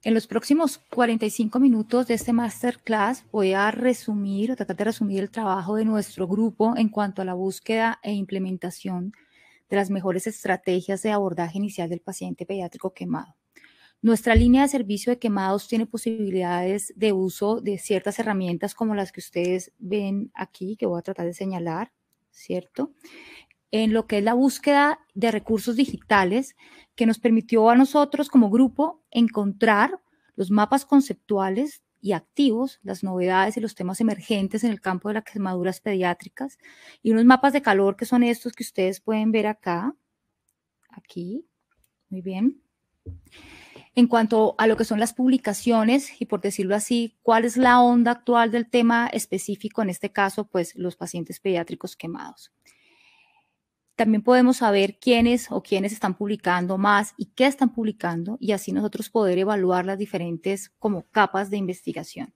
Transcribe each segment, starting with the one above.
En los próximos 45 minutos de este masterclass voy a resumir o tratar de resumir el trabajo de nuestro grupo en cuanto a la búsqueda e implementación de las mejores estrategias de abordaje inicial del paciente pediátrico quemado. Nuestra línea de servicio de quemados tiene posibilidades de uso de ciertas herramientas como las que ustedes ven aquí, que voy a tratar de señalar, ¿cierto? En lo que es la búsqueda de recursos digitales que nos permitió a nosotros como grupo encontrar los mapas conceptuales y activos, las novedades y los temas emergentes en el campo de las quemaduras pediátricas y unos mapas de calor que son estos que ustedes pueden ver acá, aquí, muy bien. En cuanto a lo que son las publicaciones y por decirlo así, cuál es la onda actual del tema específico, en este caso, pues los pacientes pediátricos quemados. También podemos saber quiénes están publicando más y qué están publicando y así nosotros poder evaluar las diferentes como capas de investigación.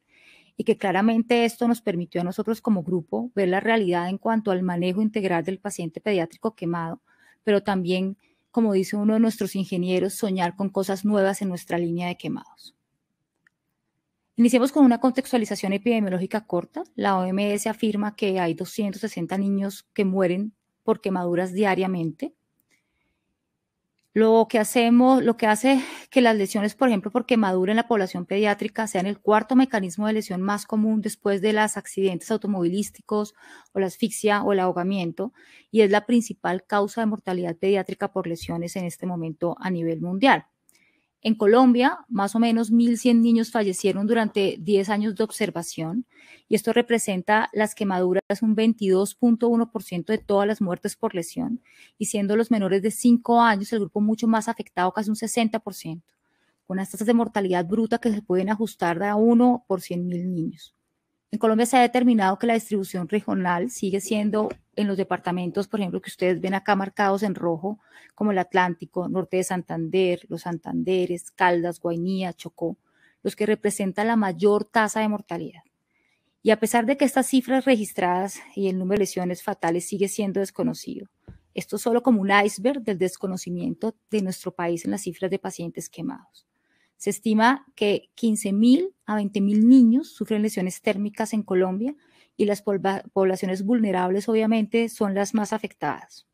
Y que claramente esto nos permitió a nosotros como grupo ver la realidad en cuanto al manejo integral del paciente pediátrico quemado, pero también, como dice uno de nuestros ingenieros, soñar con cosas nuevas en nuestra línea de quemados. Iniciemos con una contextualización epidemiológica corta. La OMS afirma que hay 260 niños que mueren por quemaduras diariamente. Lo que hace que las lesiones, por ejemplo, por quemadura en la población pediátrica sean el cuarto mecanismo de lesión más común después de los accidentes automovilísticos o la asfixia o el ahogamiento, y es la principal causa de mortalidad pediátrica por lesiones en este momento a nivel mundial. En Colombia, más o menos 1.100 niños fallecieron durante 10 años de observación y esto representa las quemaduras un 22.1% de todas las muertes por lesión y siendo los menores de 5 años el grupo mucho más afectado, casi un 60%, con unas tasas de mortalidad bruta que se pueden ajustar a 1 por 100.000 niños. En Colombia se ha determinado que la distribución regional sigue siendo en los departamentos, por ejemplo, que ustedes ven acá marcados en rojo, como el Atlántico, norte de Santander, los Santanderes, Caldas, Guainía, Chocó, los que representan la mayor tasa de mortalidad. Y a pesar de que estas cifras registradas y el número de lesiones fatales sigue siendo desconocido, esto es solo como un iceberg del desconocimiento de nuestro país en las cifras de pacientes quemados. Se estima que 15.000 a 20.000 niños sufren lesiones térmicas en Colombia y las poblaciones vulnerables obviamente son las más afectadas.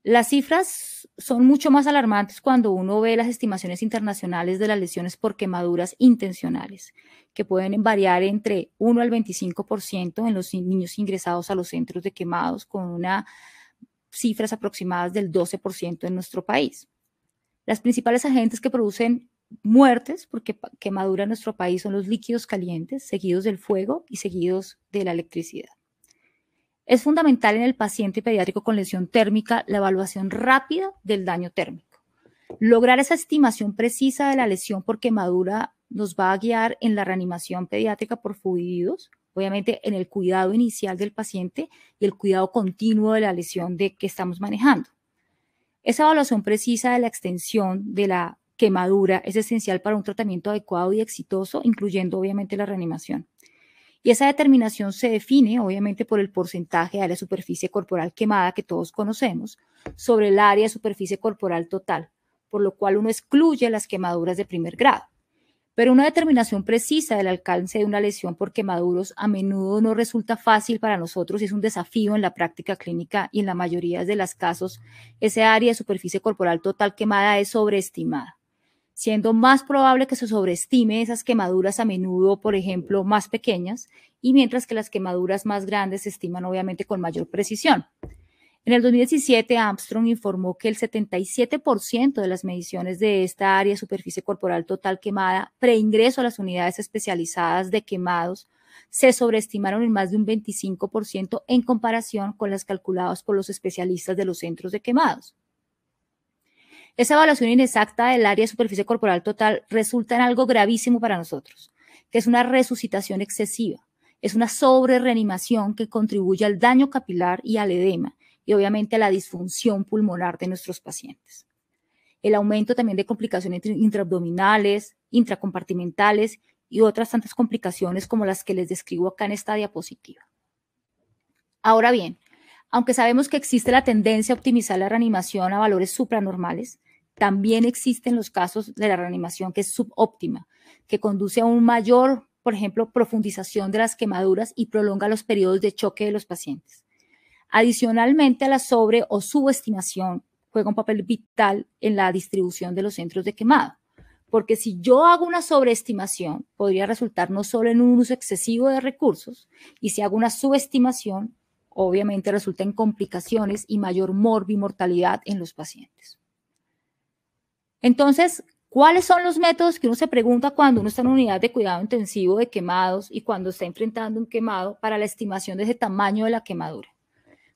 Las cifras son mucho más alarmantes cuando uno ve las estimaciones internacionales de las lesiones por quemaduras intencionales, que pueden variar entre 1 al 25% en los niños ingresados a los centros de quemados, con unas cifras aproximadas del 12% en nuestro país. Las principales agentes que producen muertes por quemadura en nuestro país son los líquidos calientes, seguidos del fuego y seguidos de la electricidad. Es fundamental en el paciente pediátrico con lesión térmica la evaluación rápida del daño térmico. Lograr esa estimación precisa de la lesión por quemadura nos va a guiar en la reanimación pediátrica por fluidos, obviamente en el cuidado inicial del paciente y el cuidado continuo de la lesión que estamos manejando. Esa evaluación precisa de la extensión de la quemadura es esencial para un tratamiento adecuado y exitoso, incluyendo obviamente la reanimación. Y esa determinación se define obviamente por el porcentaje de área de superficie corporal quemada que todos conocemos sobre el área de superficie corporal total, por lo cual uno excluye las quemaduras de primer grado. Pero una determinación precisa del alcance de una lesión por quemaduras a menudo no resulta fácil para nosotros y es un desafío en la práctica clínica y en la mayoría de los casos ese área de superficie corporal total quemada es sobreestimada, siendo más probable que se sobreestime esas quemaduras a menudo, por ejemplo, más pequeñas, y mientras que las quemaduras más grandes se estiman obviamente con mayor precisión. En el 2017, Armstrong informó que el 77% de las mediciones de esta área de superficie corporal total quemada preingreso a las unidades especializadas de quemados se sobreestimaron en más de un 25% en comparación con las calculadas por los especialistas de los centros de quemados. Esa evaluación inexacta del área de superficie corporal total resulta en algo gravísimo para nosotros, que es una resucitación excesiva, es una sobrereanimación que contribuye al daño capilar y al edema, y obviamente a la disfunción pulmonar de nuestros pacientes. El aumento también de complicaciones intraabdominales, intracompartimentales y otras tantas complicaciones como las que les describo acá en esta diapositiva. Ahora bien, aunque sabemos que existe la tendencia a optimizar la reanimación a valores supranormales, también existen los casos de la reanimación que es subóptima, que conduce a un mayor, por ejemplo, profundización de las quemaduras y prolonga los periodos de choque de los pacientes. Adicionalmente, la sobre o subestimación juega un papel vital en la distribución de los centros de quemado, porque si yo hago una sobreestimación, podría resultar no solo en un uso excesivo de recursos, y si hago una subestimación, obviamente resulta en complicaciones y mayor morbimortalidad en los pacientes. Entonces, ¿cuáles son los métodos que uno se pregunta cuando uno está en una unidad de cuidado intensivo de quemados y cuando está enfrentando un quemado para la estimación de ese tamaño de la quemadura?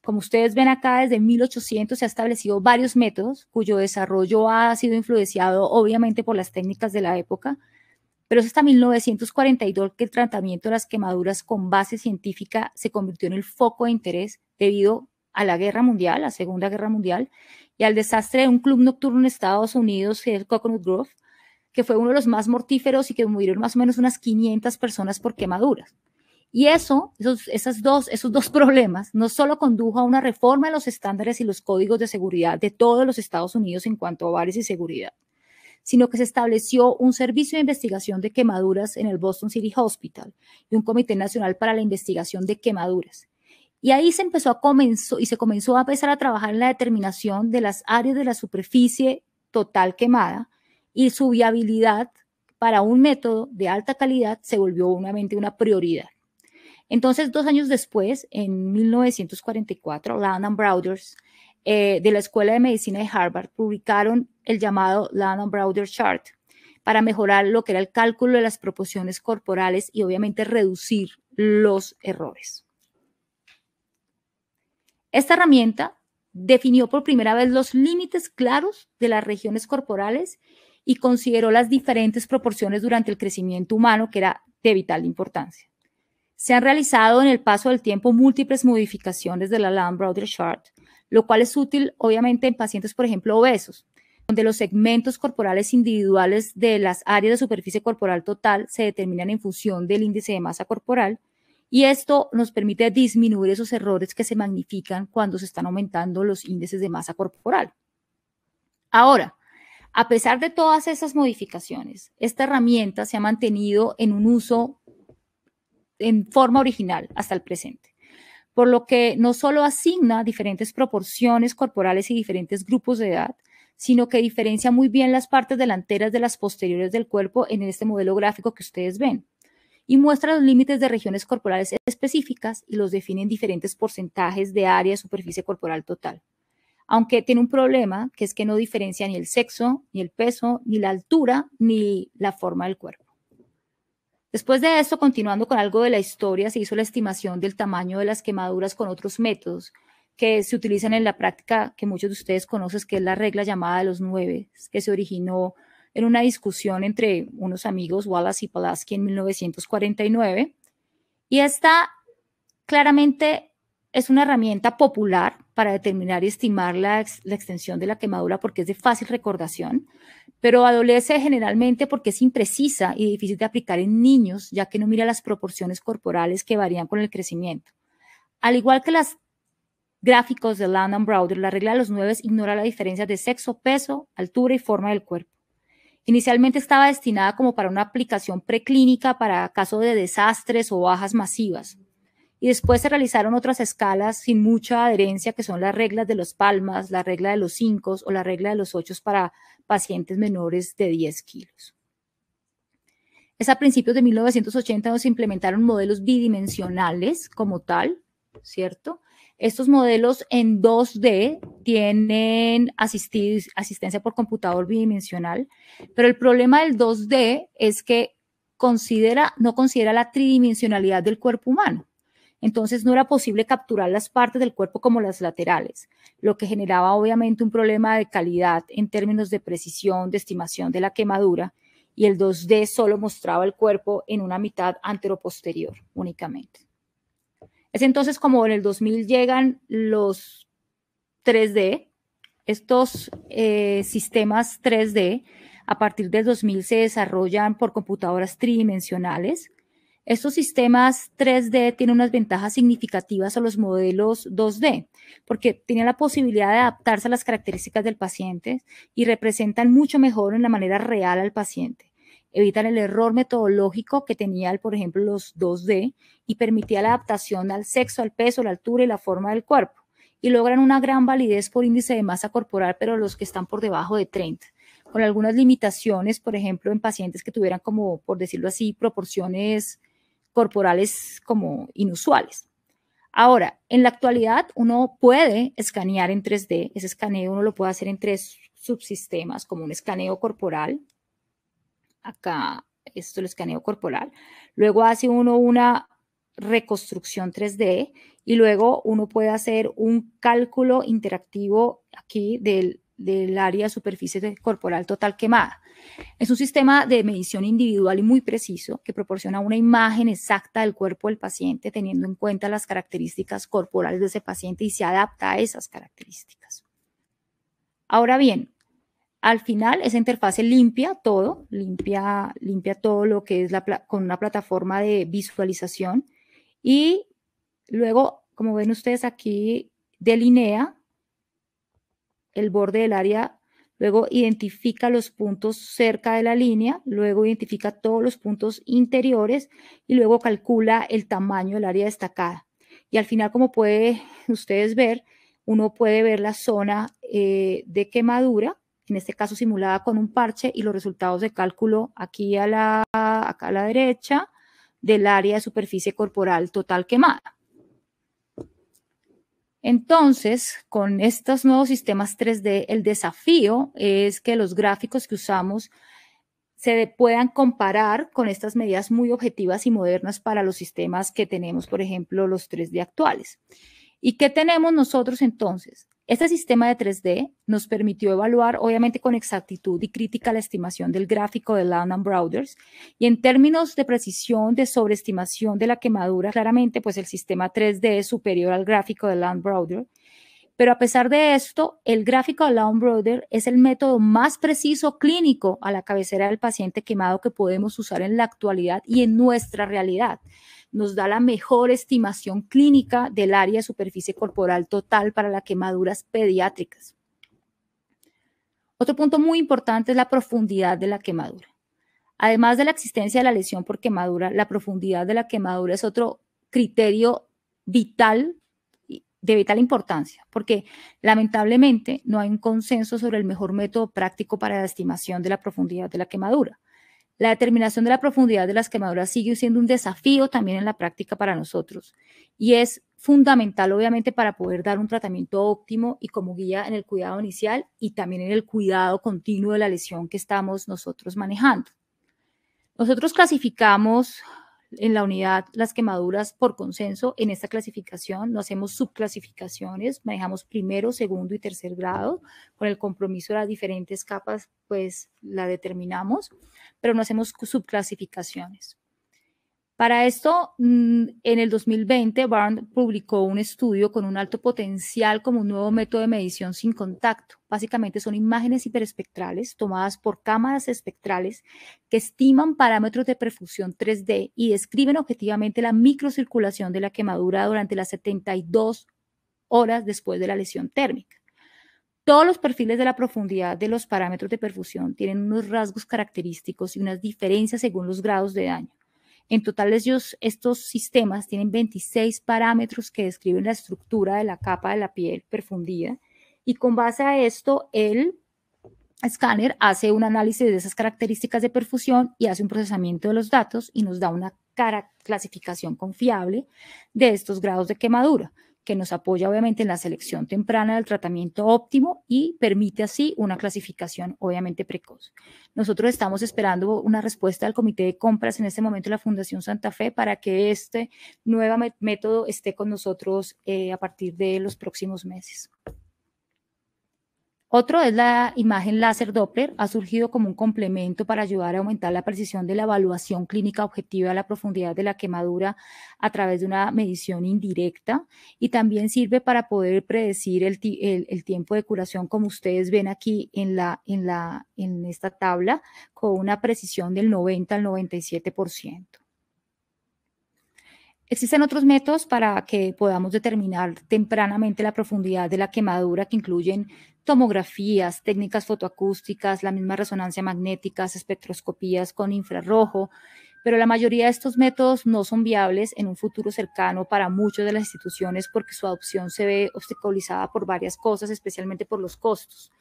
Como ustedes ven acá, desde 1800 se han establecido varios métodos cuyo desarrollo ha sido influenciado obviamente por las técnicas de la época, pero es hasta 1942 que el tratamiento de las quemaduras con base científica se convirtió en el foco de interés debido a la Guerra Mundial, la Segunda Guerra Mundial, y al desastre de un club nocturno en Estados Unidos, que es el Coconut Grove, que fue uno de los más mortíferos y que murieron más o menos unas 500 personas por quemaduras. Y esos dos problemas no solo condujo a una reforma de los estándares y los códigos de seguridad de todos los Estados Unidos en cuanto a bares y seguridad, sino que se estableció un servicio de investigación de quemaduras en el Boston City Hospital y un Comité Nacional para la Investigación de Quemaduras. Y ahí se comenzó a empezar a trabajar en la determinación de las áreas de la superficie total quemada y su viabilidad para un método de alta calidad se volvió nuevamente una prioridad. Entonces, 2 años después, en 1944, Land Browders de la Escuela de Medicina de Harvard publicaron el llamado Land Browder Chart para mejorar lo que era el cálculo de las proporciones corporales y obviamente reducir los errores. Esta herramienta definió por primera vez los límites claros de las regiones corporales y consideró las diferentes proporciones durante el crecimiento humano, que era de vital importancia. Se han realizado en el paso del tiempo múltiples modificaciones de la Land-Browder Chart, lo cual es útil obviamente en pacientes, por ejemplo, obesos, donde los segmentos corporales individuales de las áreas de superficie corporal total se determinan en función del índice de masa corporal, y esto nos permite disminuir esos errores que se magnifican cuando se están aumentando los índices de masa corporal. Ahora, a pesar de todas esas modificaciones, esta herramienta se ha mantenido en un uso en forma original hasta el presente, por lo que no solo asigna diferentes proporciones corporales y diferentes grupos de edad, sino que diferencia muy bien las partes delanteras de las posteriores del cuerpo en este modelo gráfico que ustedes ven, y muestra los límites de regiones corporales específicas y los define en diferentes porcentajes de área de superficie corporal total. Aunque tiene un problema, que es que no diferencia ni el sexo, ni el peso, ni la altura, ni la forma del cuerpo. Después de esto, continuando con algo de la historia, se hizo la estimación del tamaño de las quemaduras con otros métodos que se utilizan en la práctica que muchos de ustedes conocen, que es la regla llamada de los 9, que se originó en una discusión entre unos amigos, Wallace y Pulaski, en 1949. Y esta claramente es una herramienta popular para determinar y estimar la extensión de la quemadura porque es de fácil recordación, pero adolece generalmente porque es imprecisa y difícil de aplicar en niños, ya que no mira las proporciones corporales que varían con el crecimiento. Al igual que los gráficos de Land and Browder, la regla de los 9 ignora la diferencia de sexo, peso, altura y forma del cuerpo. Inicialmente estaba destinada como para una aplicación preclínica para casos de desastres o bajas masivas. Y después se realizaron otras escalas sin mucha adherencia, que son las reglas de los palmas, la regla de los 5 o la regla de los 8 para pacientes menores de 10 kilos. Es a principios de 1980 donde se implementaron modelos bidimensionales como tal, ¿cierto? Estos modelos en 2D tienen asistencia por computador bidimensional, pero el problema del 2D es que no considera la tridimensionalidad del cuerpo humano. Entonces no era posible capturar las partes del cuerpo como las laterales, lo que generaba obviamente un problema de calidad en términos de precisión de estimación de la quemadura, y el 2D solo mostraba el cuerpo en una mitad anteroposterior únicamente. Es entonces como en el 2000 llegan los 3D, estos sistemas 3D a partir del 2000 se desarrollan por computadoras tridimensionales. Estos sistemas 3D tienen unas ventajas significativas a los modelos 2D, porque tienen la posibilidad de adaptarse a las características del paciente y representan mucho mejor en la manera real al paciente. Evitan el error metodológico que tenía, por ejemplo, los 2D y permitía la adaptación al sexo, al peso, la altura y la forma del cuerpo. Y logran una gran validez por índice de masa corporal, pero los que están por debajo de 30, con algunas limitaciones, por ejemplo, en pacientes que tuvieran como, por decirlo así, proporciones corporales como inusuales. Ahora, en la actualidad uno puede escanear en 3D, ese escaneo uno lo puede hacer en 3 subsistemas, como un escaneo corporal, acá esto es el escaneo corporal, luego hace uno una reconstrucción 3D y luego uno puede hacer un cálculo interactivo aquí del área de superficie corporal total quemada. Es un sistema de medición individual y muy preciso que proporciona una imagen exacta del cuerpo del paciente teniendo en cuenta las características corporales de ese paciente y se adapta a esas características. Ahora bien, al final esa interfase limpia todo lo que es con una plataforma de visualización y luego, como ven ustedes aquí, delinea el borde del área, luego identifica los puntos cerca de la línea, luego identifica todos los puntos interiores y luego calcula el tamaño del área destacada. Y al final, como pueden ustedes ver, uno puede ver la zona de quemadura, en este caso simulada con un parche, y los resultados de cálculo aquí acá a la derecha del área de superficie corporal total quemada. Entonces, con estos nuevos sistemas 3D, el desafío es que los gráficos que usamos se puedan comparar con estas medidas muy objetivas y modernas para los sistemas que tenemos, por ejemplo, los 3D actuales. ¿Y qué tenemos nosotros entonces? Este sistema de 3D nos permitió evaluar, obviamente con exactitud y crítica, la estimación del gráfico de Land & Broders y en términos de precisión de sobreestimación de la quemadura, claramente pues el sistema 3D es superior al gráfico de Land & Broders. Pero a pesar de esto, el gráfico de Land & Broders es el método más preciso clínico a la cabecera del paciente quemado que podemos usar en la actualidad y en nuestra realidad. Nos da la mejor estimación clínica del área de superficie corporal total para las quemaduras pediátricas. Otro punto muy importante es la profundidad de la quemadura. Además de la existencia de la lesión por quemadura, la profundidad de la quemadura es otro criterio vital, de vital importancia, porque lamentablemente no hay un consenso sobre el mejor método práctico para la estimación de la profundidad de la quemadura. La determinación de la profundidad de las quemaduras sigue siendo un desafío también en la práctica para nosotros y es fundamental, obviamente, para poder dar un tratamiento óptimo y como guía en el cuidado inicial y también en el cuidado continuo de la lesión que estamos nosotros manejando. Nosotros clasificamos en la unidad las quemaduras por consenso. En esta clasificación no hacemos subclasificaciones, manejamos primero, segundo y tercer grado. Con el compromiso de las diferentes capas, pues la determinamos, pero no hacemos subclasificaciones. Para esto, en el 2020, Barnes publicó un estudio con un alto potencial como un nuevo método de medición sin contacto. Básicamente son imágenes hiperespectrales tomadas por cámaras espectrales que estiman parámetros de perfusión 3D y describen objetivamente la microcirculación de la quemadura durante las 72 horas después de la lesión térmica. Todos los perfiles de la profundidad de los parámetros de perfusión tienen unos rasgos característicos y unas diferencias según los grados de daño. En total, estos sistemas tienen 26 parámetros que describen la estructura de la capa de la piel perfundida y con base a esto, el escáner hace un análisis de esas características de perfusión y hace un procesamiento de los datos y nos da una clasificación confiable de estos grados de quemadura, que nos apoya obviamente en la selección temprana del tratamiento óptimo y permite así una clasificación obviamente precoz. Nosotros estamos esperando una respuesta del comité de compras en este momento de la Fundación Santa Fe para que este nuevo método esté con nosotros a partir de los próximos meses. Otro es la imagen láser Doppler, ha surgido como un complemento para ayudar a aumentar la precisión de la evaluación clínica objetiva de la profundidad de la quemadura a través de una medición indirecta y también sirve para poder predecir el tiempo de curación, como ustedes ven aquí en esta tabla, con una precisión del 90 al 97%. Existen otros métodos para que podamos determinar tempranamente la profundidad de la quemadura, que incluyen tomografías, técnicas fotoacústicas, la misma resonancia magnética, espectroscopías con infrarrojo, pero la mayoría de estos métodos no son viables en un futuro cercano para muchas de las instituciones porque su adopción se ve obstaculizada por varias cosas, especialmente por los costos.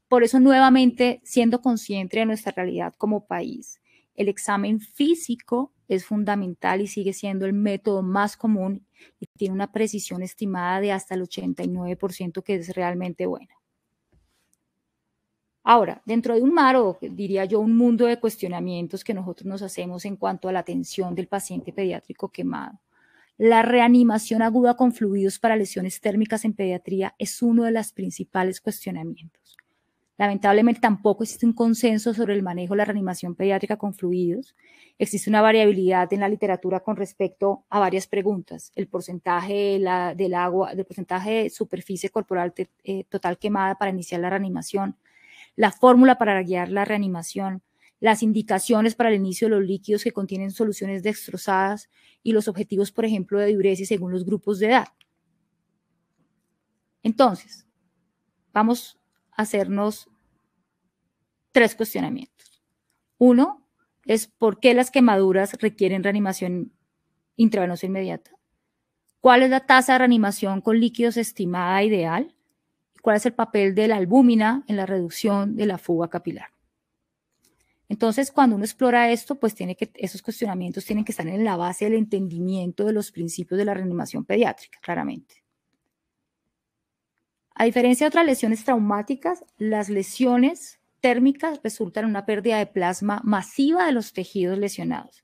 Por eso, nuevamente, siendo consciente de nuestra realidad como país, el examen físico es fundamental y sigue siendo el método más común y tiene una precisión estimada de hasta el 89%, que es realmente buena. Ahora, dentro de un mar, o diría yo, un mundo de cuestionamientos que nosotros nos hacemos en cuanto a la atención del paciente pediátrico quemado, la reanimación aguda con fluidos para lesiones térmicas en pediatría es uno de los principales cuestionamientos. Lamentablemente tampoco existe un consenso sobre el manejo de la reanimación pediátrica con fluidos. Existe una variabilidad en la literatura con respecto a varias preguntas. El porcentaje del agua, del porcentaje de superficie corporal total quemada para iniciar la reanimación, la fórmula para guiar la reanimación, las indicaciones para el inicio de los líquidos que contienen soluciones dextrosadas y los objetivos, por ejemplo, de diuresis según los grupos de edad. Entonces, vamos a hacernos 3 cuestionamientos. Uno es ¿por qué las quemaduras requieren reanimación intravenosa inmediata? ¿Cuál es la tasa de reanimación con líquidos estimada ideal? ¿Cuál es el papel de la albúmina en la reducción de la fuga capilar? Entonces, cuando uno explora esto, pues esos cuestionamientos tienen que estar en la base del entendimiento de los principios de la reanimación pediátrica, claramente. A diferencia de otras lesiones traumáticas, las lesiones térmicas resultan en una pérdida de plasma masiva de los tejidos lesionados,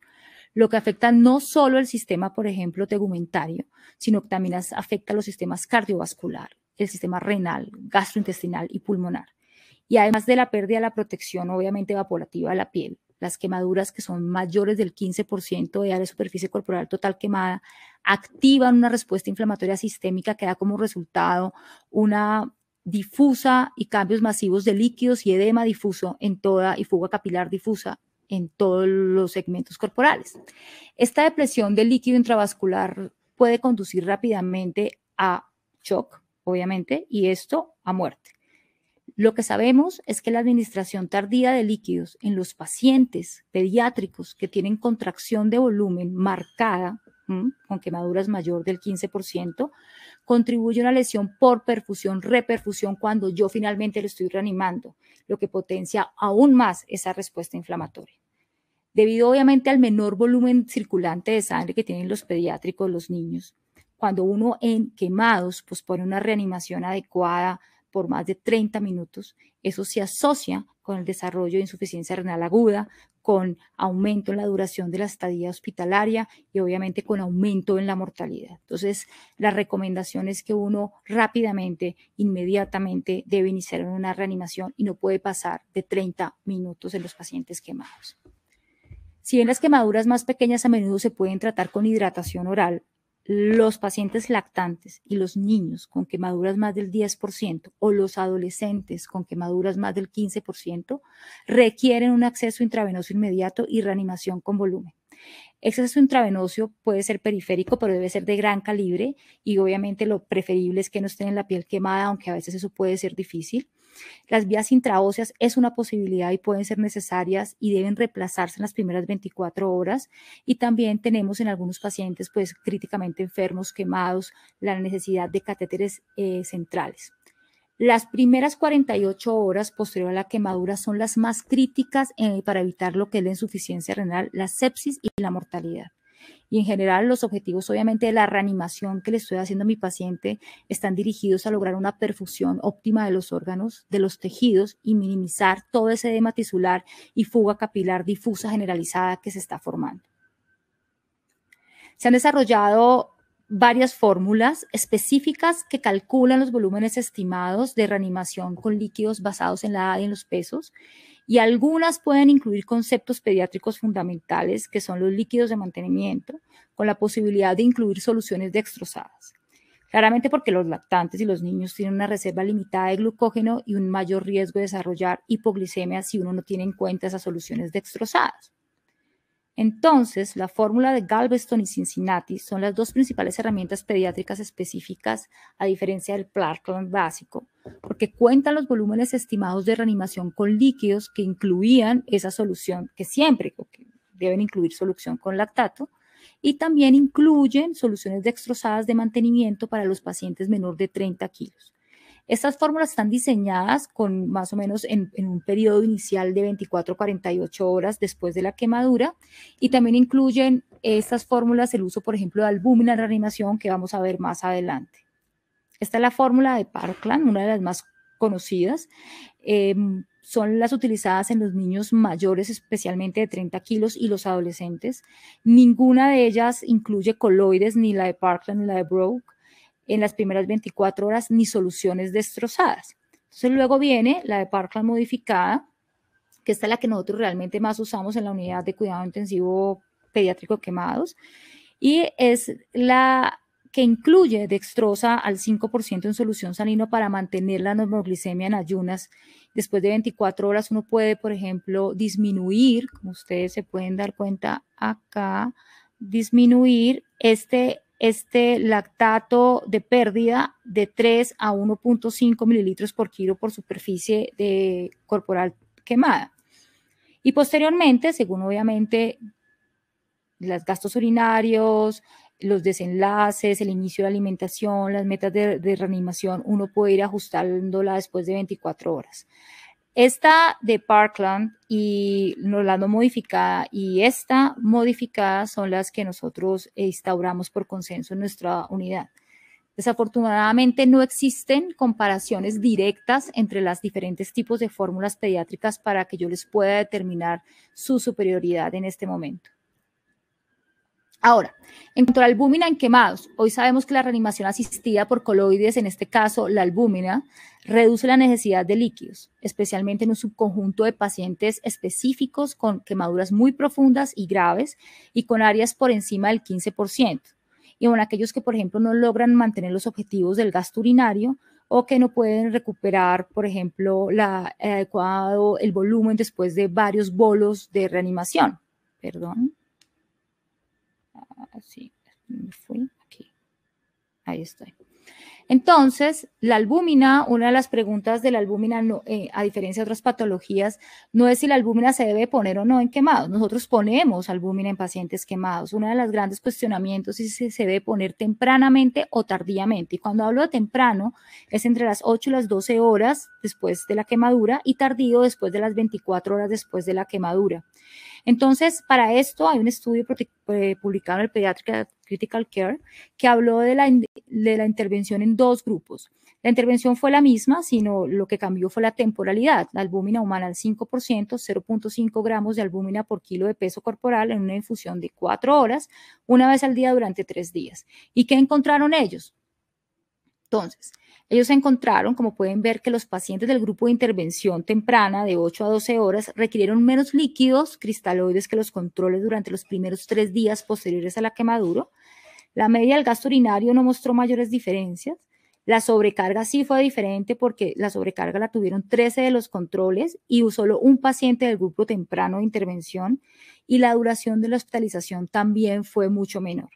lo que afecta no solo el sistema, por ejemplo, tegumentario, sino que también afecta a los sistemas cardiovascular, el sistema renal, gastrointestinal y pulmonar. Y además de la pérdida de la protección, obviamente, evaporativa de la piel, las quemaduras que son mayores del 15% de área de superficie corporal total quemada activan una respuesta inflamatoria sistémica que da como resultado una difusa y cambios masivos de líquidos y edema difuso en toda y fuga capilar difusa en todos los segmentos corporales. Esta depresión del líquido intravascular puede conducir rápidamente a shock, obviamente, y esto a muerte. Lo que sabemos es que la administración tardía de líquidos en los pacientes pediátricos que tienen contracción de volumen marcada, con quemaduras mayor del 15%, contribuye a una lesión por perfusión-reperfusión cuando yo finalmente lo estoy reanimando, lo que potencia aún más esa respuesta inflamatoria. Debido obviamente al menor volumen circulante de sangre que tienen los pediátricos, los niños, cuando uno en quemados pospone una reanimación adecuada por más de 30 minutos, eso se asocia con el desarrollo de insuficiencia renal aguda, con aumento en la duración de la estadía hospitalaria y obviamente con aumento en la mortalidad. Entonces, la recomendación es que uno rápidamente, inmediatamente debe iniciar una reanimación y no puede pasar de 30 minutos en los pacientes quemados. Si bien las quemaduras más pequeñas a menudo se pueden tratar con hidratación oral, los pacientes lactantes y los niños con quemaduras más del 10% o los adolescentes con quemaduras más del 15% requieren un acceso intravenoso inmediato y reanimación con volumen. Ese acceso intravenoso puede ser periférico, pero debe ser de gran calibre y obviamente lo preferible es que no estén en la piel quemada, aunque a veces eso puede ser difícil. Las vías intraóseas es una posibilidad y pueden ser necesarias y deben reemplazarse en las primeras 24 horas. Y también tenemos en algunos pacientes pues críticamente enfermos, quemados, la necesidad de catéteres centrales. Las primeras 48 horas posterior a la quemadura son las más críticas para evitar lo que es la insuficiencia renal, la sepsis y la mortalidad. Y en general los objetivos obviamente de la reanimación que le estoy haciendo a mi paciente están dirigidos a lograr una perfusión óptima de los órganos, de los tejidos y minimizar todo ese edema tisular y fuga capilar difusa generalizada que se está formando. Se han desarrollado varias fórmulas específicas que calculan los volúmenes estimados de reanimación con líquidos basados en la edad y en los pesos, y algunas pueden incluir conceptos pediátricos fundamentales que son los líquidos de mantenimiento, con la posibilidad de incluir soluciones dextrosadas. Claramente porque los lactantes y los niños tienen una reserva limitada de glucógeno y un mayor riesgo de desarrollar hipoglicemia si uno no tiene en cuenta esas soluciones dextrosadas. Entonces, la fórmula de Galveston y Cincinnati son las dos principales herramientas pediátricas específicas, a diferencia del Parkland básico, porque cuentan los volúmenes estimados de reanimación con líquidos que incluían esa solución, que siempre deben incluir solución con lactato, y también incluyen soluciones dextrosadas de mantenimiento para los pacientes menor de 30 kilos. Estas fórmulas están diseñadas con más o menos en un periodo inicial de 24 a 48 horas después de la quemadura, y también incluyen estas fórmulas el uso, por ejemplo, de albúmina en reanimación, que vamos a ver más adelante. Esta es la fórmula de Parkland, una de las más conocidas. Son las utilizadas en los niños mayores, especialmente de 30 kilos, y los adolescentes. Ninguna de ellas incluye coloides, ni la de Parkland ni la de Broke, en las primeras 24 horas, ni soluciones destrozadas. Entonces luego viene la de Parkland modificada, que esta es la que nosotros realmente más usamos en la unidad de cuidado intensivo pediátrico quemados, y es la que incluye dextrosa al 5% en solución salino para mantener la normoglicemia en ayunas. Después de 24 horas uno puede, por ejemplo, disminuir, como ustedes se pueden dar cuenta acá, disminuir este lactato de pérdida de 3 a 1.5 mililitros por kilo por superficie corporal quemada. Y posteriormente, según obviamente los gastos urinarios, los desenlaces, el inicio de alimentación, las metas de reanimación, uno puede ir ajustándola después de 24 horas. Esta de Parkland y la no modificada y esta modificada son las que nosotros instauramos por consenso en nuestra unidad. Desafortunadamente no existen comparaciones directas entre los diferentes tipos de fórmulas pediátricas para que yo les pueda determinar su superioridad en este momento. Ahora, en cuanto a la albúmina en quemados, hoy sabemos que la reanimación asistida por coloides, en este caso la albúmina, reduce la necesidad de líquidos, especialmente en un subconjunto de pacientes específicos con quemaduras muy profundas y graves y con áreas por encima del 15%. Y con aquellos que, por ejemplo, no logran mantener los objetivos del gasto urinario o que no pueden recuperar, por ejemplo, el volumen después de varios bolos de reanimación. Perdón. Así, me fui aquí. Ahí estoy. Entonces, la albúmina, una de las preguntas de la albúmina, a diferencia de otras patologías, no es si la albúmina se debe poner o no en quemados. Nosotros ponemos albúmina en pacientes quemados. Uno de los grandes cuestionamientos es si se debe poner tempranamente o tardíamente. Y cuando hablo de temprano, es entre las 8 y las 12 horas después de la quemadura y tardío después de las 24 horas después de la quemadura. Entonces, para esto hay un estudio publicado en el Pediatric Critical Care que habló de la intervención en dos grupos. La intervención fue la misma, sino lo que cambió fue la temporalidad. La albúmina humana al 5%, 0.5 gramos de albúmina por kilo de peso corporal en una infusión de 4 horas, una vez al día durante 3 días. ¿Y qué encontraron ellos? Entonces, ellos encontraron, como pueden ver, que los pacientes del grupo de intervención temprana de 8 a 12 horas requirieron menos líquidos cristaloides que los controles durante los primeros 3 días posteriores a la quemadura. La media del gasto urinario no mostró mayores diferencias. La sobrecarga sí fue diferente porque la sobrecarga la tuvieron 13 de los controles y solo un paciente del grupo temprano de intervención, y la duración de la hospitalización también fue mucho menor.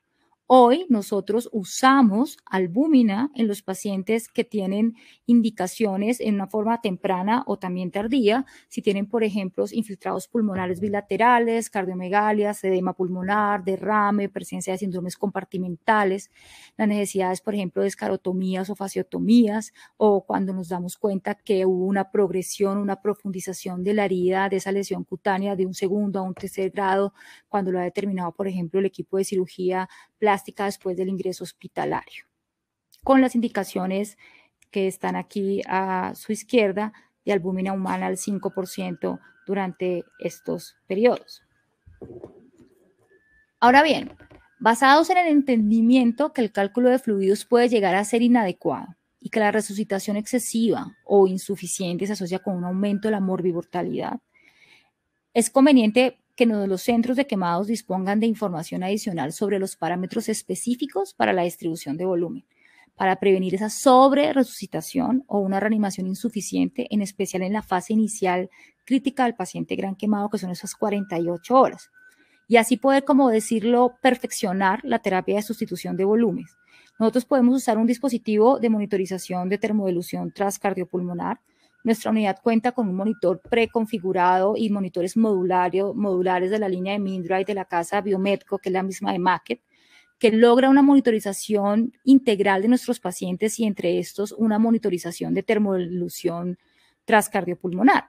Hoy nosotros usamos albúmina en los pacientes que tienen indicaciones en una forma temprana o también tardía, si tienen, por ejemplo, infiltrados pulmonares bilaterales, cardiomegalias, edema pulmonar, derrame, presencia de síndromes compartimentales, las necesidades, por ejemplo, de escarotomías o fasciotomías, o cuando nos damos cuenta que hubo una progresión, una profundización de la herida, de esa lesión cutánea de un segundo a un tercer grado, cuando lo ha determinado, por ejemplo, el equipo de cirugía plástica después del ingreso hospitalario, con las indicaciones que están aquí a su izquierda de albúmina humana al 5% durante estos periodos. Ahora bien, basados en el entendimiento que el cálculo de fluidos puede llegar a ser inadecuado y que la resucitación excesiva o insuficiente se asocia con un aumento de la morbimortalidad, es conveniente que los centros de quemados dispongan de información adicional sobre los parámetros específicos para la distribución de volumen, para prevenir esa sobre-resucitación o una reanimación insuficiente, en especial en la fase inicial crítica del paciente gran quemado, que son esas 48 horas. y así poder, como decirlo, perfeccionar la terapia de sustitución de volúmenes. Nosotros podemos usar un dispositivo de monitorización de termodilución transcardiopulmonar. Nuestra unidad cuenta con un monitor preconfigurado y monitores modulares de la línea de Mindra y de la casa Biometco, que es la misma de Macket, que logra una monitorización integral de nuestros pacientes y entre estos una monitorización de termodilución transcardiopulmonar.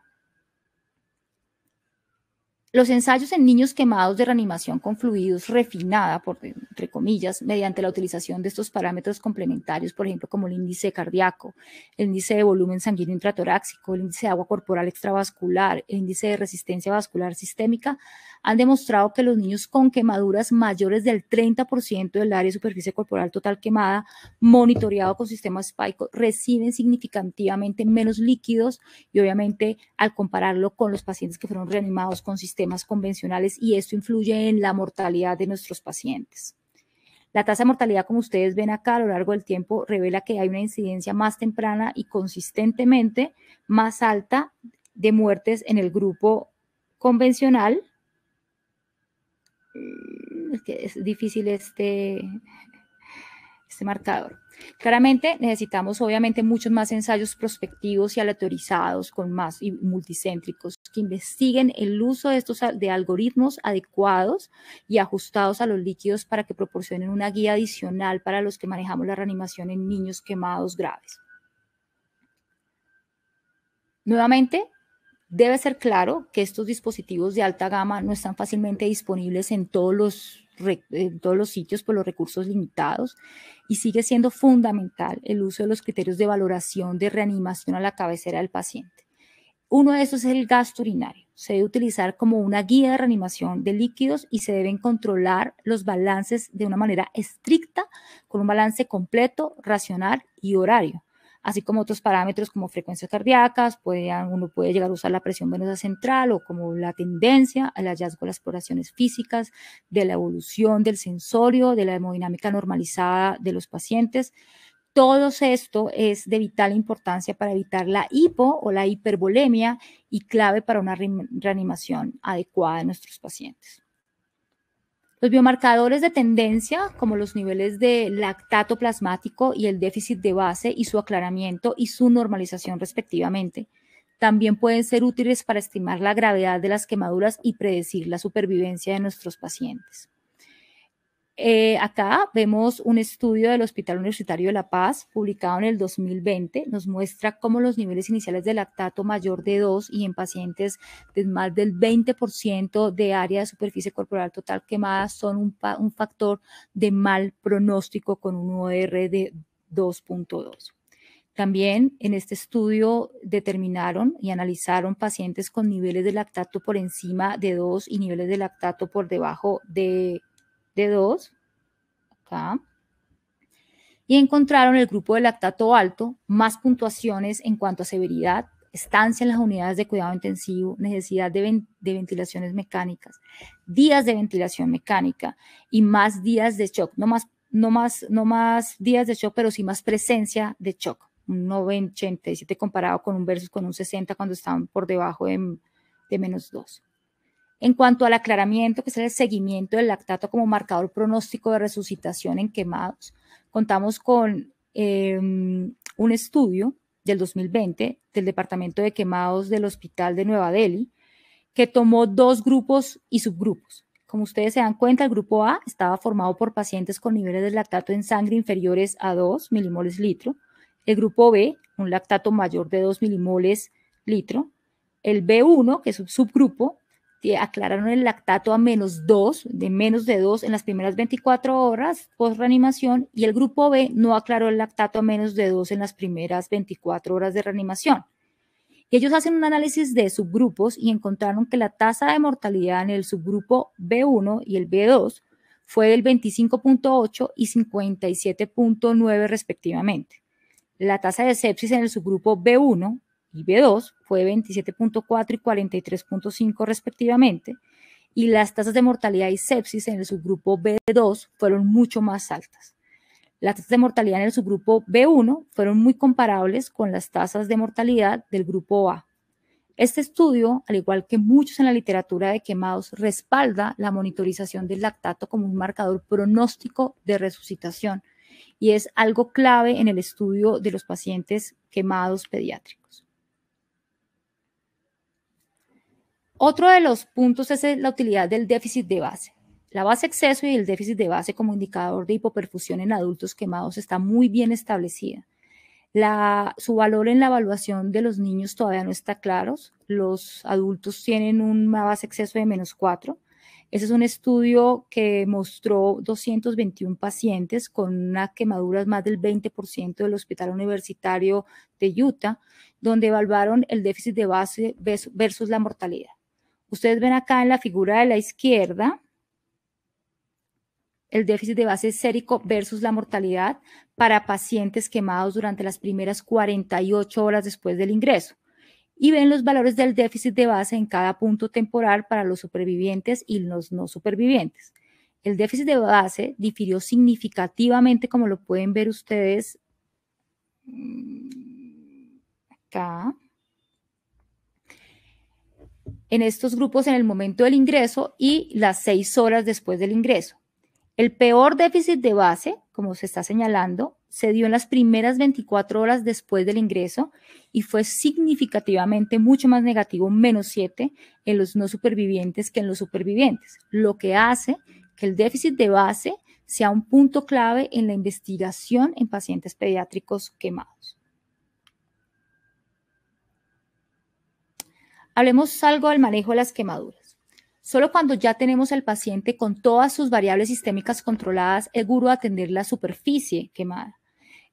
Los ensayos en niños quemados de reanimación con fluidos refinada, entre comillas, mediante la utilización de estos parámetros complementarios, por ejemplo, como el índice cardíaco, el índice de volumen sanguíneo intratorácico, el índice de agua corporal extravascular, el índice de resistencia vascular sistémica, han demostrado que los niños con quemaduras mayores del 30% del área de superficie corporal total quemada, monitoreado con sistema SPICO, reciben significativamente menos líquidos y obviamente al compararlo con los pacientes que fueron reanimados con sistemas convencionales, y esto influye en la mortalidad de nuestros pacientes. La tasa de mortalidad, como ustedes ven acá, a lo largo del tiempo revela que hay una incidencia más temprana y consistentemente más alta de muertes en el grupo convencional. Es que es difícil este marcador. Claramente necesitamos obviamente muchos más ensayos prospectivos y aleatorizados con más y multicéntricos que investiguen el uso de estos de algoritmos adecuados y ajustados a los líquidos para que proporcionen una guía adicional para los que manejamos la reanimación en niños quemados graves. Nuevamente, debe ser claro que estos dispositivos de alta gama no están fácilmente disponibles en todos los sitios por los recursos limitados, y sigue siendo fundamental el uso de los criterios de valoración de reanimación a la cabecera del paciente. Uno de estos es el gasto urinario. Se debe utilizar como una guía de reanimación de líquidos y se deben controlar los balances de una manera estricta, con un balance completo, racional y horario, así como otros parámetros como frecuencias cardíacas. Uno puede llegar a usar la presión venosa central o como la tendencia al hallazgo de las exploraciones físicas, de la evolución del sensorio, de la hemodinámica normalizada de los pacientes. Todo esto es de vital importancia para evitar la hipo o la hipervolemia y clave para una reanimación adecuada de nuestros pacientes. Los biomarcadores de tendencia, como los niveles de lactato plasmático y el déficit de base y su aclaramiento y su normalización respectivamente, también pueden ser útiles para estimar la gravedad de las quemaduras y predecir la supervivencia de nuestros pacientes. Acá vemos un estudio del Hospital Universitario de La Paz, publicado en el 2020, nos muestra cómo los niveles iniciales de lactato mayor de 2 y en pacientes de más del 20% de área de superficie corporal total quemada son un factor de mal pronóstico con un OR de 2.2. También en este estudio determinaron y analizaron pacientes con niveles de lactato por encima de 2 y niveles de lactato por debajo de 2, acá, y encontraron el grupo de lactato alto más puntuaciones en cuanto a severidad, estancia en las unidades de cuidado intensivo, necesidad de ventilaciones mecánicas, días de ventilación mecánica y más días de shock, no más días de shock, pero sí más presencia de shock, un 87 comparado con un versus con un 60 cuando estaban por debajo de menos 2. En cuanto al aclaramiento, que es el seguimiento del lactato como marcador pronóstico de resucitación en quemados, contamos con un estudio del 2020 del Departamento de Quemados del Hospital de Nueva Delhi, que tomó 2 grupos y subgrupos. Como ustedes se dan cuenta, el grupo A estaba formado por pacientes con niveles de lactato en sangre inferiores a 2 milimoles litro. El grupo B, un lactato mayor de 2 milimoles litro. El B1, que es un subgrupo, aclararon el lactato a menos de 2 en las primeras 24 horas post reanimación, y el grupo B no aclaró el lactato a menos de 2 en las primeras 24 horas de reanimación. Ellos hacen un análisis de subgrupos y encontraron que la tasa de mortalidad en el subgrupo B1 y el B2 fue del 25.8 y 57.9 respectivamente. La tasa de sepsis en el subgrupo B1 y B2 fue 27.4 y 43.5 respectivamente, y las tasas de mortalidad y sepsis en el subgrupo B2 fueron mucho más altas. Las tasas de mortalidad en el subgrupo B1 fueron muy comparables con las tasas de mortalidad del grupo A. Este estudio, al igual que muchos en la literatura de quemados, respalda la monitorización del lactato como un marcador pronóstico de resucitación y es algo clave en el estudio de los pacientes quemados pediátricos. Otro de los puntos es la utilidad del déficit de base. La base exceso y el déficit de base como indicador de hipoperfusión en adultos quemados está muy bien establecida. Su valor en la evaluación de los niños todavía no está claro. Los adultos tienen una base exceso de -4. Ese es un estudio que mostró 221 pacientes con una quemadura más del 20% del Hospital Universitario de Utah, donde evaluaron el déficit de base versus la mortalidad. Ustedes ven acá en la figura de la izquierda el déficit de base sérico versus la mortalidad para pacientes quemados durante las primeras 48 horas después del ingreso. Y ven los valores del déficit de base en cada punto temporal para los supervivientes y los no supervivientes. El déficit de base difirió significativamente, como lo pueden ver ustedes acá, en estos grupos en el momento del ingreso y las 6 horas después del ingreso. El peor déficit de base, como se está señalando, se dio en las primeras 24 horas después del ingreso y fue significativamente mucho más negativo, -7, en los no supervivientes que en los supervivientes, lo que hace que el déficit de base sea un punto clave en la investigación en pacientes pediátricos quemados. Hablemos algo del manejo de las quemaduras. Solo cuando ya tenemos al paciente con todas sus variables sistémicas controladas, es seguro atender la superficie quemada.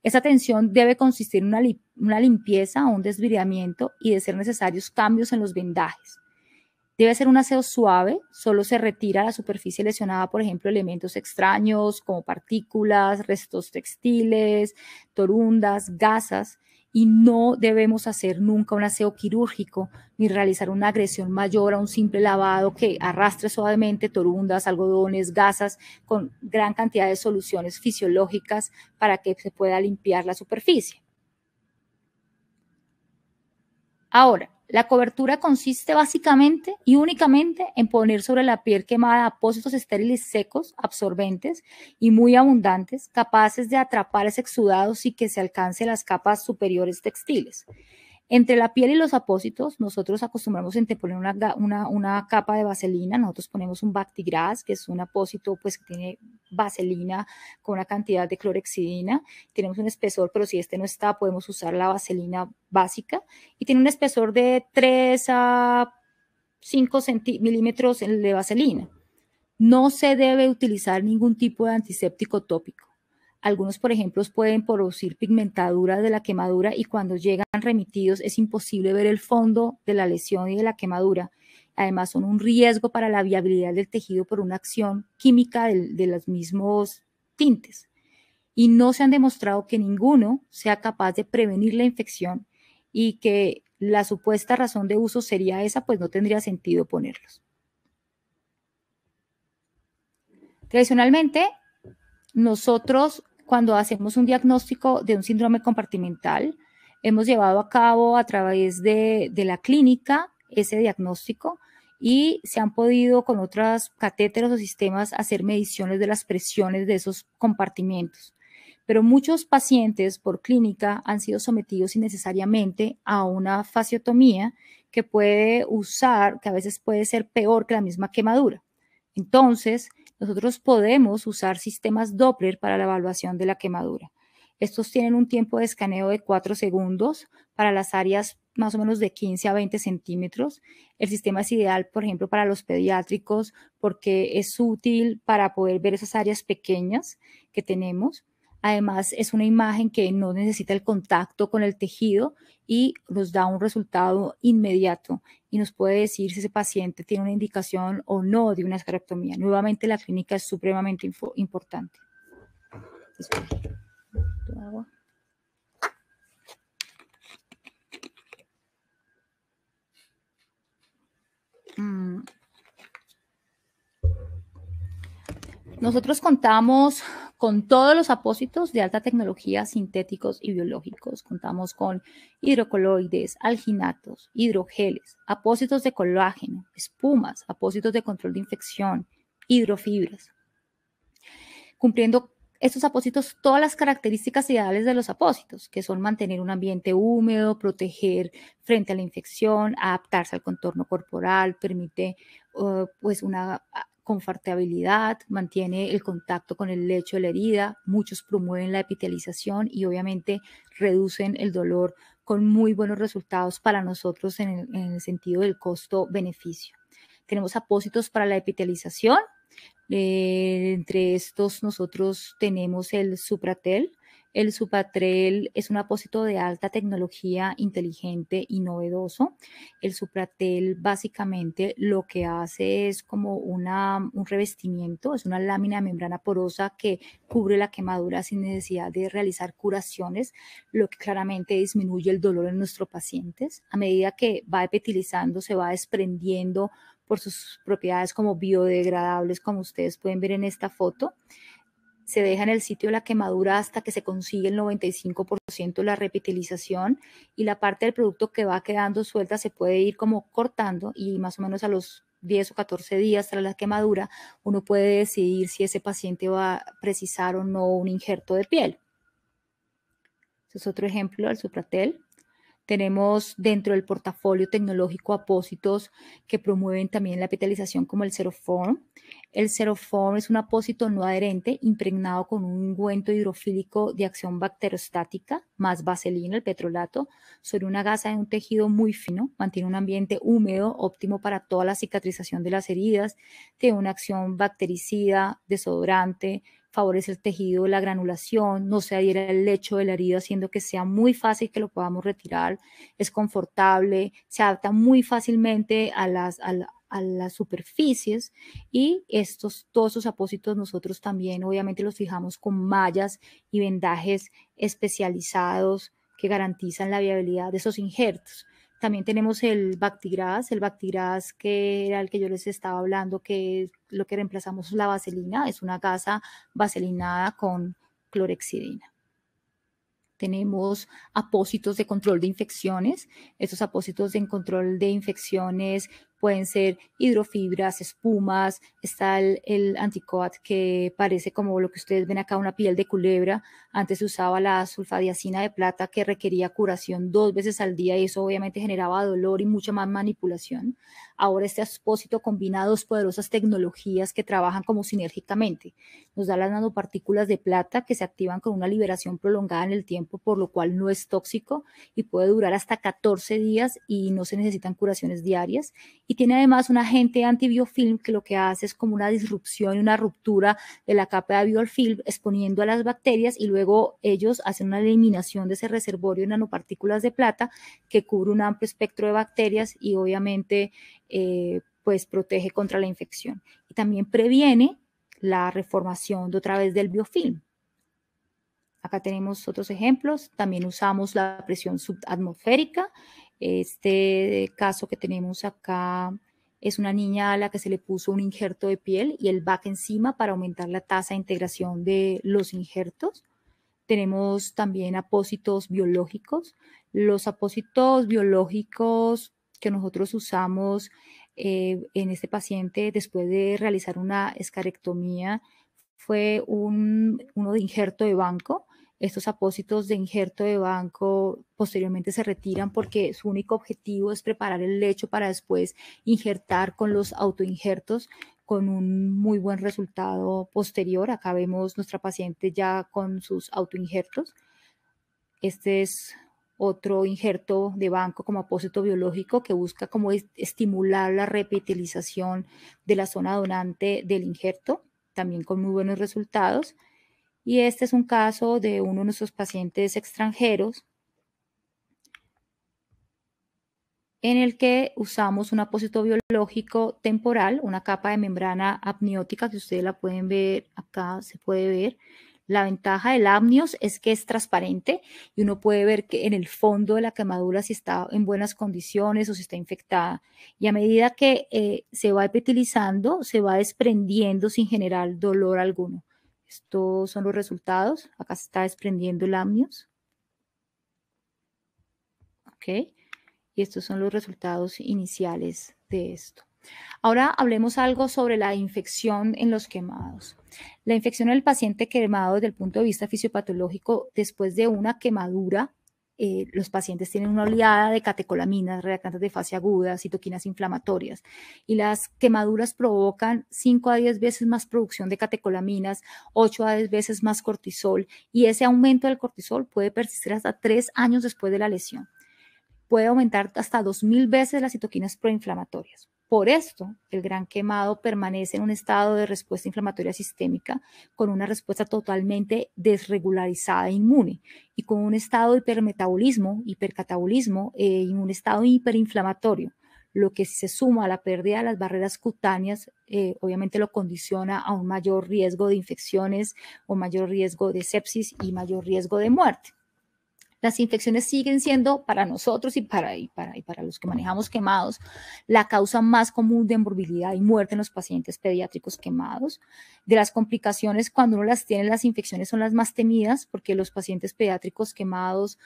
Esa atención debe consistir en una limpieza o un desbridamiento y, de ser necesarios, cambios en los vendajes. Debe ser un aseo suave, solo se retira la superficie lesionada, por ejemplo, elementos extraños como partículas, restos textiles, torundas, gasas, y no debemos hacer nunca un aseo quirúrgico ni realizar una agresión mayor a un simple lavado que arrastre suavemente torundas, algodones, gasas con gran cantidad de soluciones fisiológicas para que se pueda limpiar la superficie. Ahora, la cobertura consiste básicamente y únicamente en poner sobre la piel quemada apósitos estériles secos, absorbentes y muy abundantes, capaces de atrapar ese exudado sin que se alcance las capas superiores textiles. Entre la piel y los apósitos, nosotros acostumbramos a poner una capa de vaselina. Nosotros ponemos un Bactigras, que es un apósito pues, que tiene vaselina con una cantidad de clorhexidina. Tenemos un espesor, pero si este no está, podemos usar la vaselina básica. Y tiene un espesor de 3 a 5 milímetros de vaselina. No se debe utilizar ningún tipo de antiséptico tópico. Algunos, por ejemplo, pueden producir pigmentadura de la quemadura y cuando llegan remitidos es imposible ver el fondo de la lesión y de la quemadura. Además, son un riesgo para la viabilidad del tejido por una acción química de los mismos tintes. Y no se han demostrado que ninguno sea capaz de prevenir la infección y que la supuesta razón de uso sería esa, pues no tendría sentido ponerlos. Tradicionalmente, nosotros cuando hacemos un diagnóstico de un síndrome compartimental, hemos llevado a cabo a través de la clínica ese diagnóstico y se han podido con otros catéteros o sistemas hacer mediciones de las presiones de esos compartimentos. Pero muchos pacientes por clínica han sido sometidos innecesariamente a una fasciotomía que a veces puede ser peor que la misma quemadura. Entonces, nosotros podemos usar sistemas Doppler para la evaluación de la quemadura. Estos tienen un tiempo de escaneo de 4 segundos para las áreas más o menos de 15 a 20 centímetros. El sistema es ideal, por ejemplo, para los pediátricos porque es útil para poder ver esas áreas pequeñas que tenemos. Además, es una imagen que no necesita el contacto con el tejido y nos da un resultado inmediato y nos puede decir si ese paciente tiene una indicación o no de una esclerectomía. Nuevamente, la clínica es supremamente importante. Nosotros contamos con todos los apósitos de alta tecnología sintéticos y biológicos. Contamos con hidrocoloides, alginatos, hidrogeles, apósitos de colágeno, espumas, apósitos de control de infección, hidrofibras. Cumpliendo estos apósitos todas las características ideales de los apósitos, que son mantener un ambiente húmedo, proteger frente a la infección, adaptarse al contorno corporal, permite pues una confortabilidad, mantiene el contacto con el lecho de la herida, muchos promueven la epitelización y obviamente reducen el dolor con muy buenos resultados para nosotros en el sentido del costo-beneficio. Tenemos apósitos para la epitelización. Entre estos nosotros tenemos el Supratel. El Supratel es un apósito de alta tecnología, inteligente y novedoso. El Supratel básicamente lo que hace es como un revestimiento, es una lámina de membrana porosa que cubre la quemadura sin necesidad de realizar curaciones, lo que claramente disminuye el dolor en nuestros pacientes. A medida que va epitilizando, se va desprendiendo por sus propiedades como biodegradables, como ustedes pueden ver en esta foto. Se deja en el sitio de la quemadura hasta que se consigue el 95% de la repitilización y la parte del producto que va quedando suelta se puede ir como cortando y más o menos a los 10 o 14 días tras la quemadura uno puede decidir si ese paciente va a precisar o no un injerto de piel. Este es otro ejemplo del Supratel. Tenemos dentro del portafolio tecnológico apósitos que promueven también la epitelización como el Seroform. El Seroform es un apósito no adherente impregnado con un ungüento hidrofílico de acción bacterostática más vaselina, el petrolato, sobre una gasa de un tejido muy fino. Mantiene un ambiente húmedo óptimo para toda la cicatrización de las heridas. Tiene una acción bactericida, desodorante, favorece el tejido, la granulación, no se adhiere al lecho de la herida, haciendo que sea muy fácil que lo podamos retirar, es confortable, se adapta muy fácilmente a las superficies y todos esos apósitos nosotros también obviamente los fijamos con mallas y vendajes especializados que garantizan la viabilidad de esos injertos. También tenemos el Bactigras que era el que yo les estaba hablando, que es lo que reemplazamos la vaselina, es una gasa vaselinada con clorhexidina. Tenemos apósitos de control de infecciones. Estos apósitos de control de infecciones pueden ser hidrofibras, espumas. Está el anticoat que parece como lo que ustedes ven acá, una piel de culebra. Antes se usaba la sulfadiazina de plata que requería curación 2 veces al día y eso obviamente generaba dolor y mucha más manipulación. Ahora este apósito combina 2 poderosas tecnologías que trabajan como sinérgicamente. Nos da las nanopartículas de plata que se activan con una liberación prolongada en el tiempo, por lo cual no es tóxico y puede durar hasta 14 días y no se necesitan curaciones diarias. Y tiene además un agente antibiofilm que lo que hace es como una disrupción y una ruptura de la capa de biofilm exponiendo a las bacterias y luego ellos hacen una eliminación de ese reservorio de nanopartículas de plata que cubre un amplio espectro de bacterias y obviamente pues protege contra la infección. Y también previene la reformación de otra vez del biofilm. Acá tenemos otros ejemplos. También usamos la presión subatmosférica. Este caso que tenemos acá es una niña a la que se le puso un injerto de piel y el back encima para aumentar la tasa de integración de los injertos. Tenemos también apósitos biológicos. Los apósitos biológicos que nosotros usamos en este paciente después de realizar una escarectomía fue uno de injerto de banco. Estos apósitos de injerto de banco posteriormente se retiran porque su único objetivo es preparar el lecho para después injertar con los autoinjertos con un muy buen resultado posterior. Acá vemos nuestra paciente ya con sus autoinjertos. Este es otro injerto de banco como apósito biológico que busca como estimular la repitilización de la zona donante del injerto, también con muy buenos resultados. Y este es un caso de uno de nuestros pacientes extranjeros en el que usamos un apósito biológico temporal, una capa de membrana amniótica que ustedes la pueden ver acá, se puede ver. La ventaja del amnios es que es transparente y uno puede ver que en el fondo de la quemadura si está en buenas condiciones o si está infectada. Y a medida que se va epitilizando, se va desprendiendo sin generar dolor alguno. Estos son los resultados. Acá se está desprendiendo el amnios. ¿Ok? Y estos son los resultados iniciales de esto. Ahora hablemos algo sobre la infección en los quemados. La infección en el paciente quemado desde el punto de vista fisiopatológico, después de una quemadura, los pacientes tienen una oleada de catecolaminas, reactantes de fase aguda, citoquinas inflamatorias, y las quemaduras provocan 5 a 10 veces más producción de catecolaminas, 8 a 10 veces más cortisol, y ese aumento del cortisol puede persistir hasta 3 años después de la lesión. Puede aumentar hasta 2000 veces las citoquinas proinflamatorias. Por esto, el gran quemado permanece en un estado de respuesta inflamatoria sistémica con una respuesta totalmente desregularizada e inmune y con un estado de hipermetabolismo, hipercatabolismo y un estado hiperinflamatorio, lo que si se suma a la pérdida de las barreras cutáneas, obviamente lo condiciona a un mayor riesgo de infecciones o mayor riesgo de sepsis y mayor riesgo de muerte. Las infecciones siguen siendo para nosotros y para los que manejamos quemados la causa más común de morbilidad y muerte en los pacientes pediátricos quemados. De las complicaciones, cuando uno las tiene, las infecciones son las más temidas porque los pacientes pediátricos quemados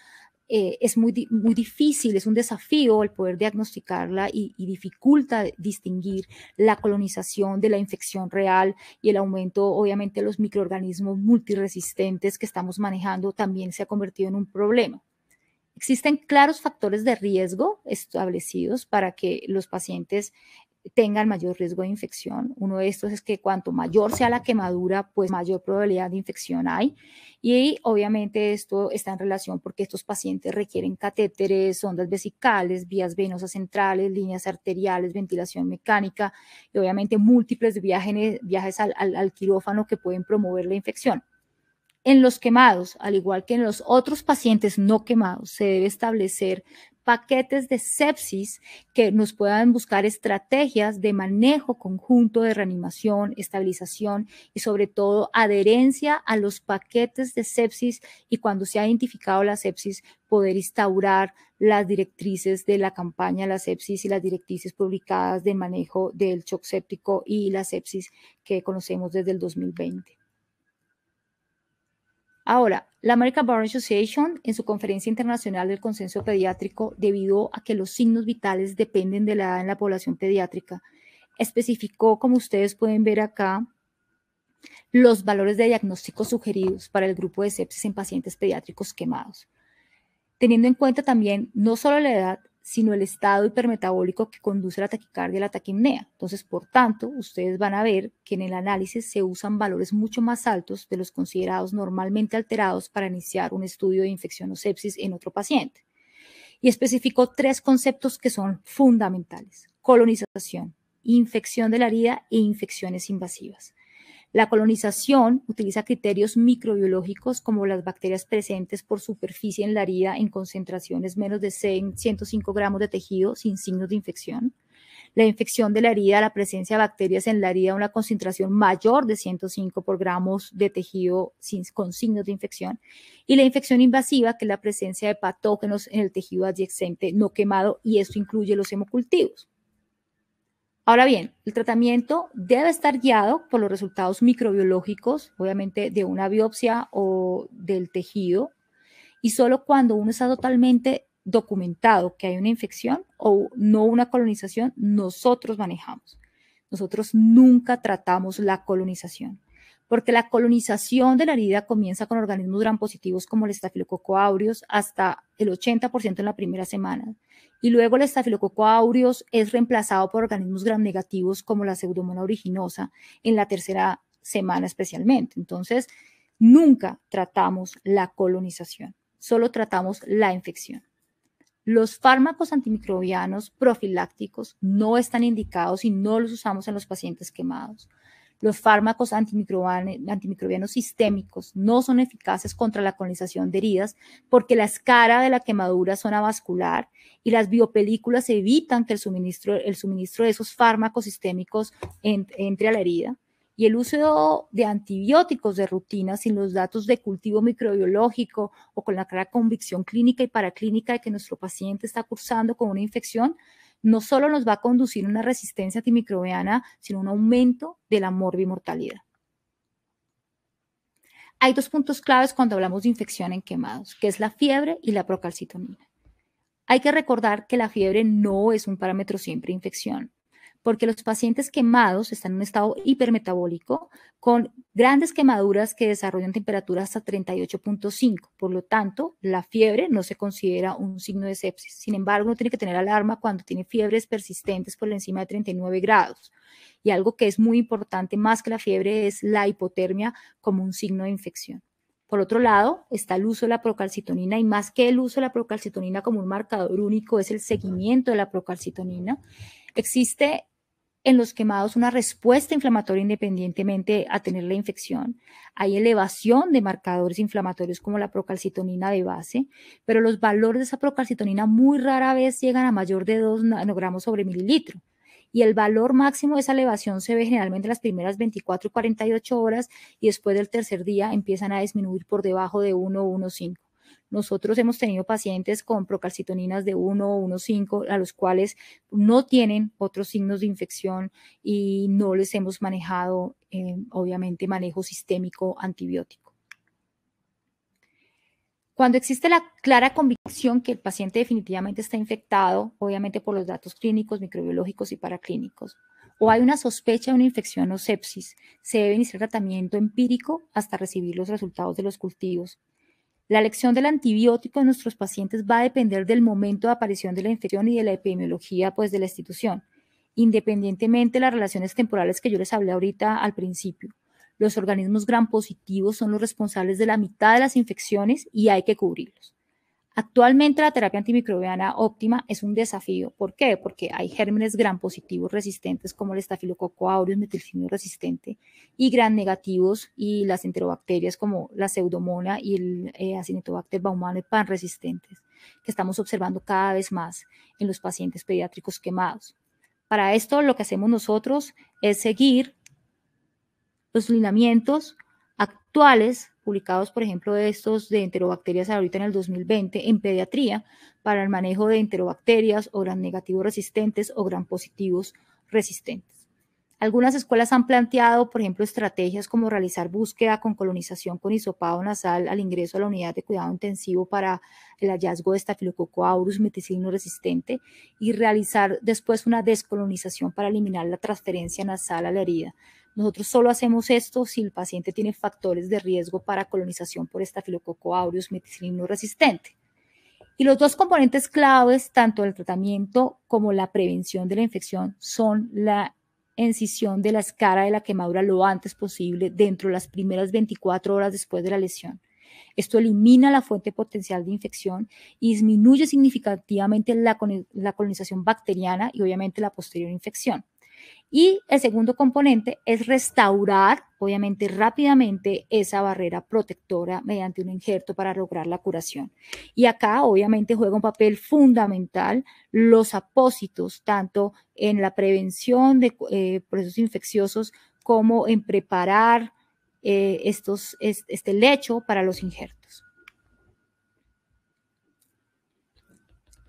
es muy difícil, es un desafío el poder diagnosticarla y dificulta distinguir la colonización de la infección real, y el aumento obviamente de los microorganismos multiresistentes que estamos manejando también se ha convertido en un problema. Existen claros factores de riesgo establecidos para que los pacientes tengan mayor riesgo de infección. Uno de estos es que cuanto mayor sea la quemadura, pues mayor probabilidad de infección hay. Y obviamente esto está en relación porque estos pacientes requieren catéteres, sondas vesicales, vías venosas centrales, líneas arteriales, ventilación mecánica y obviamente múltiples viajes al quirófano que pueden promover la infección. En los quemados, al igual que en los otros pacientes no quemados, se debe establecer paquetes de sepsis que nos puedan buscar estrategias de manejo conjunto de reanimación, estabilización y sobre todo adherencia a los paquetes de sepsis, y cuando se ha identificado la sepsis poder instaurar las directrices de la campaña de la sepsis y las directrices publicadas de manejo del shock séptico y la sepsis que conocemos desde el 2020. Ahora, la American Burn Association, en su conferencia internacional del consenso pediátrico, debido a que los signos vitales dependen de la edad en la población pediátrica, especificó, como ustedes pueden ver acá, los valores de diagnóstico sugeridos para el grupo de sepsis en pacientes pediátricos quemados, teniendo en cuenta también no solo la edad, sino el estado hipermetabólico que conduce a la taquicardia y la taquipnea. Entonces, por tanto, ustedes van a ver que en el análisis se usan valores mucho más altos de los considerados normalmente alterados para iniciar un estudio de infección o sepsis en otro paciente. Y especificó 3 conceptos que son fundamentales: colonización, infección de la herida e infecciones invasivas. La colonización utiliza criterios microbiológicos como las bacterias presentes por superficie en la herida en concentraciones menos de 105 gramos de tejido sin signos de infección. La infección de la herida, la presencia de bacterias en la herida a una concentración mayor de 105 por gramos de tejido con signos de infección. Y la infección invasiva, que es la presencia de patógenos en el tejido adyacente no quemado, y esto incluye los hemocultivos. Ahora bien, el tratamiento debe estar guiado por los resultados microbiológicos, obviamente de una biopsia o del tejido, y solo cuando uno está totalmente documentado que hay una infección o no una colonización, nosotros manejamos. Nosotros nunca tratamos la colonización, porque la colonización de la herida comienza con organismos gram positivos como el estafilococo aureus hasta el 80% en la primera semana, y luego el estafilococo aureus es reemplazado por organismos gram negativos como la pseudomonas aeruginosa en la tercera semana especialmente. Entonces, nunca tratamos la colonización, solo tratamos la infección. Los fármacos antimicrobianos profilácticos no están indicados y no los usamos en los pacientes quemados. Los fármacos antimicrobianos sistémicos no son eficaces contra la colonización de heridas porque la escara de la quemadura es zona vascular y las biopelículas evitan que el suministro de esos fármacos sistémicos entre a la herida. Y el uso de antibióticos de rutina sin los datos de cultivo microbiológico o con la clara convicción clínica y paraclínica de que nuestro paciente está cursando con una infección, no solo nos va a conducir a una resistencia antimicrobiana, sino a un aumento de la morbimortalidad. Hay dos puntos claves cuando hablamos de infección en quemados, que es la fiebre y la procalcitonina. Hay que recordar que la fiebre no es un parámetro siempre de infección, porque los pacientes quemados están en un estado hipermetabólico con grandes quemaduras que desarrollan temperaturas hasta 38.5. Por lo tanto, la fiebre no se considera un signo de sepsis. Sin embargo, uno tiene que tener alarma cuando tiene fiebres persistentes por encima de 39 grados. Y algo que es muy importante más que la fiebre es la hipotermia como un signo de infección. Por otro lado, está el uso de la procalcitonina y más que el uso de la procalcitonina como un marcador único, es el seguimiento de la procalcitonina. Existe en los quemados una respuesta inflamatoria independientemente a tener la infección. Hay elevación de marcadores inflamatorios como la procalcitonina de base, pero los valores de esa procalcitonina muy rara vez llegan a mayor de 2 nanogramos sobre mililitro. Y el valor máximo de esa elevación se ve generalmente en las primeras 24 y 48 horas y después del tercer día empiezan a disminuir por debajo de 1 o 1,5. Nosotros hemos tenido pacientes con procalcitoninas de 1 o 1,5 a los cuales no tienen otros signos de infección y no les hemos manejado, obviamente, manejo sistémico antibiótico. Cuando existe la clara convicción que el paciente definitivamente está infectado, obviamente por los datos clínicos, microbiológicos y paraclínicos, o hay una sospecha de una infección o sepsis, se debe iniciar tratamiento empírico hasta recibir los resultados de los cultivos. La elección del antibiótico en nuestros pacientes va a depender del momento de aparición de la infección y de la epidemiología pues, de la institución, independientemente de las relaciones temporales que yo les hablé ahorita al principio. Los organismos gram positivos son los responsables de la mitad de las infecciones y hay que cubrirlos. Actualmente la terapia antimicrobiana óptima es un desafío. ¿Por qué? Porque hay gérmenes gram positivos resistentes como el Staphylococcus aureus metilcilino resistente y gram negativos y las enterobacterias como la Pseudomonas y el Acinetobacter baumannii pan resistentes que estamos observando cada vez más en los pacientes pediátricos quemados. Para esto lo que hacemos nosotros es seguir los lineamientos actuales publicados, por ejemplo, de estos de enterobacterias ahorita en el 2020 en pediatría para el manejo de enterobacterias o gram negativos resistentes o gram positivos resistentes. Algunas escuelas han planteado, por ejemplo, estrategias como realizar búsqueda con colonización con hisopado nasal al ingreso a la unidad de cuidado intensivo para el hallazgo de Staphylococcus aureus meticilino resistente y realizar después una descolonización para eliminar la transferencia nasal a la herida. Nosotros solo hacemos esto si el paciente tiene factores de riesgo para colonización por Staphylococcus aureus meticilino resistente. Y los dos componentes claves, tanto el tratamiento como la prevención de la infección, son la incisión de la escara de la quemadura lo antes posible dentro de las primeras 24 horas después de la lesión. Esto elimina la fuente potencial de infección y disminuye significativamente la colonización bacteriana y obviamente la posterior infección. Y el segundo componente es restaurar, obviamente rápidamente, esa barrera protectora mediante un injerto para lograr la curación. Y acá, obviamente, juega un papel fundamental los apósitos, tanto en la prevención de procesos infecciosos como en preparar este lecho para los injertos.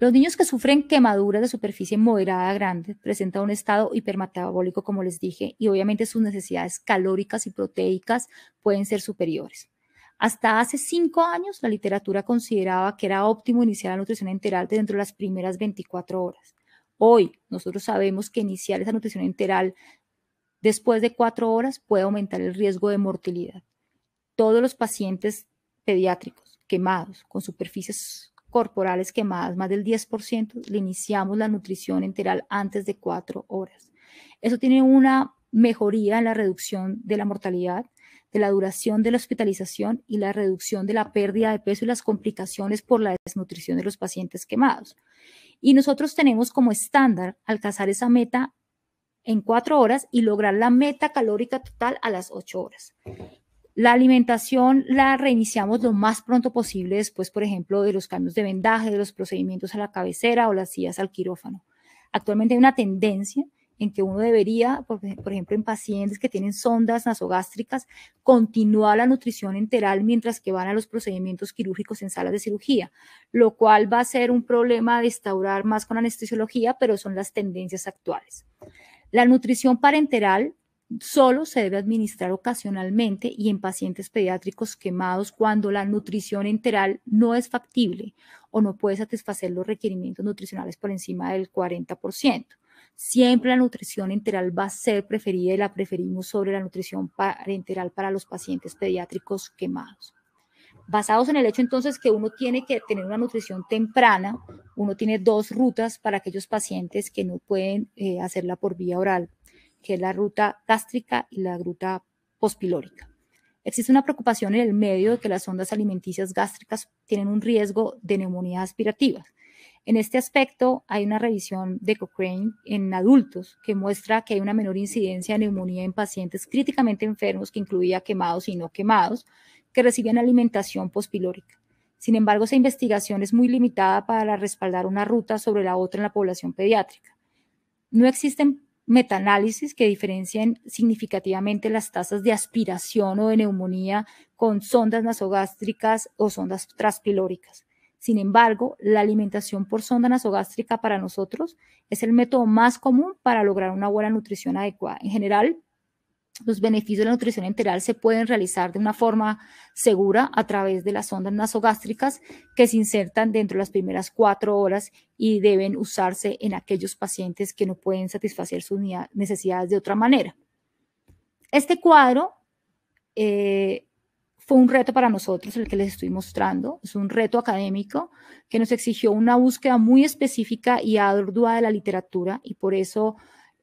Los niños que sufren quemaduras de superficie moderada a grande presentan un estado hipermetabólico, como les dije, y obviamente sus necesidades calóricas y proteicas pueden ser superiores. Hasta hace 5 años, la literatura consideraba que era óptimo iniciar la nutrición enteral dentro de las primeras 24 horas. Hoy, nosotros sabemos que iniciar esa nutrición enteral después de 4 horas puede aumentar el riesgo de mortalidad. Todos los pacientes pediátricos quemados con superficies corporales quemadas, más del 10%, le iniciamos la nutrición enteral antes de 4 horas. Eso tiene una mejoría en la reducción de la mortalidad, de la duración de la hospitalización y la reducción de la pérdida de peso y las complicaciones por la desnutrición de los pacientes quemados. Y nosotros tenemos como estándar alcanzar esa meta en 4 horas y lograr la meta calórica total a las 8 horas. La alimentación la reiniciamos lo más pronto posible después, por ejemplo, de los cambios de vendaje, de los procedimientos a la cabecera o las idas al quirófano. Actualmente hay una tendencia en que uno debería, por ejemplo, en pacientes que tienen sondas nasogástricas, continuar la nutrición enteral mientras que van a los procedimientos quirúrgicos en salas de cirugía, lo cual va a ser un problema de instaurar más con anestesiología, pero son las tendencias actuales. La nutrición parenteral solo se debe administrar ocasionalmente y en pacientes pediátricos quemados cuando la nutrición enteral no es factible o no puede satisfacer los requerimientos nutricionales por encima del 40%. Siempre la nutrición enteral va a ser preferida y la preferimos sobre la nutrición parenteral para los pacientes pediátricos quemados. Basados en el hecho entonces que uno tiene que tener una nutrición temprana, uno tiene dos rutas para aquellos pacientes que no pueden hacerla por vía oral, que es la ruta gástrica y la ruta pospilórica. Existe una preocupación en el medio de que las sondas alimenticias gástricas tienen un riesgo de neumonía aspirativa. En este aspecto, hay una revisión de Cochrane en adultos que muestra que hay una menor incidencia de neumonía en pacientes críticamente enfermos, que incluía quemados y no quemados, que reciben alimentación pospilórica. Sin embargo, esa investigación es muy limitada para respaldar una ruta sobre la otra en la población pediátrica. No existen metaanálisis que diferencien significativamente las tasas de aspiración o de neumonía con sondas nasogástricas o sondas transpilóricas. Sin embargo, la alimentación por sonda nasogástrica para nosotros es el método más común para lograr una buena nutrición adecuada. En general, los beneficios de la nutrición enteral se pueden realizar de una forma segura a través de las sondas nasogástricas que se insertan dentro de las primeras 4 horas y deben usarse en aquellos pacientes que no pueden satisfacer sus necesidades de otra manera. Este cuadro fue un reto para nosotros, el que les estoy mostrando. Es un reto académico que nos exigió una búsqueda muy específica y ardua de la literatura, y por eso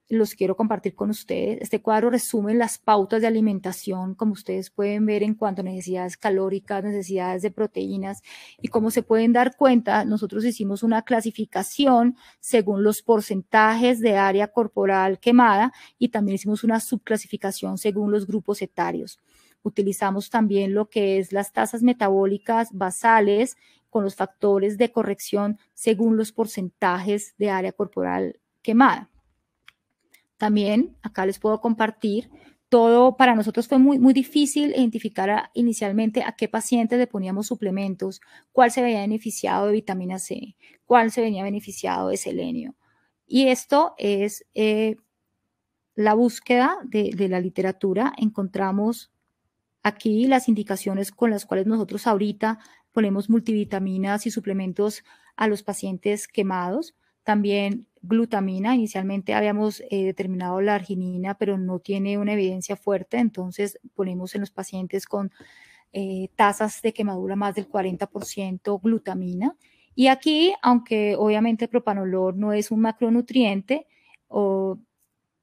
los quiero compartir con ustedes. Este cuadro resume las pautas de alimentación, como ustedes pueden ver, en cuanto a necesidades calóricas, necesidades de proteínas, y como se pueden dar cuenta, nosotros hicimos una clasificación según los porcentajes de área corporal quemada y también hicimos una subclasificación según los grupos etarios. Utilizamos también lo que es las tasas metabólicas basales con los factores de corrección según los porcentajes de área corporal quemada. También acá les puedo compartir todo. Para nosotros fue muy difícil identificar inicialmente a qué pacientes le poníamos suplementos, cuál se veía beneficiado de vitamina C, cuál se venía beneficiado de selenio. Y esto es la búsqueda de la literatura. Encontramos aquí las indicaciones con las cuales nosotros ahorita ponemos multivitaminas y suplementos a los pacientes quemados. También glutamina. Inicialmente habíamos determinado la arginina, pero no tiene una evidencia fuerte, entonces ponemos en los pacientes con tasas de quemadura más del 40% glutamina. Y aquí, aunque obviamente el propanolol no es un macronutriente,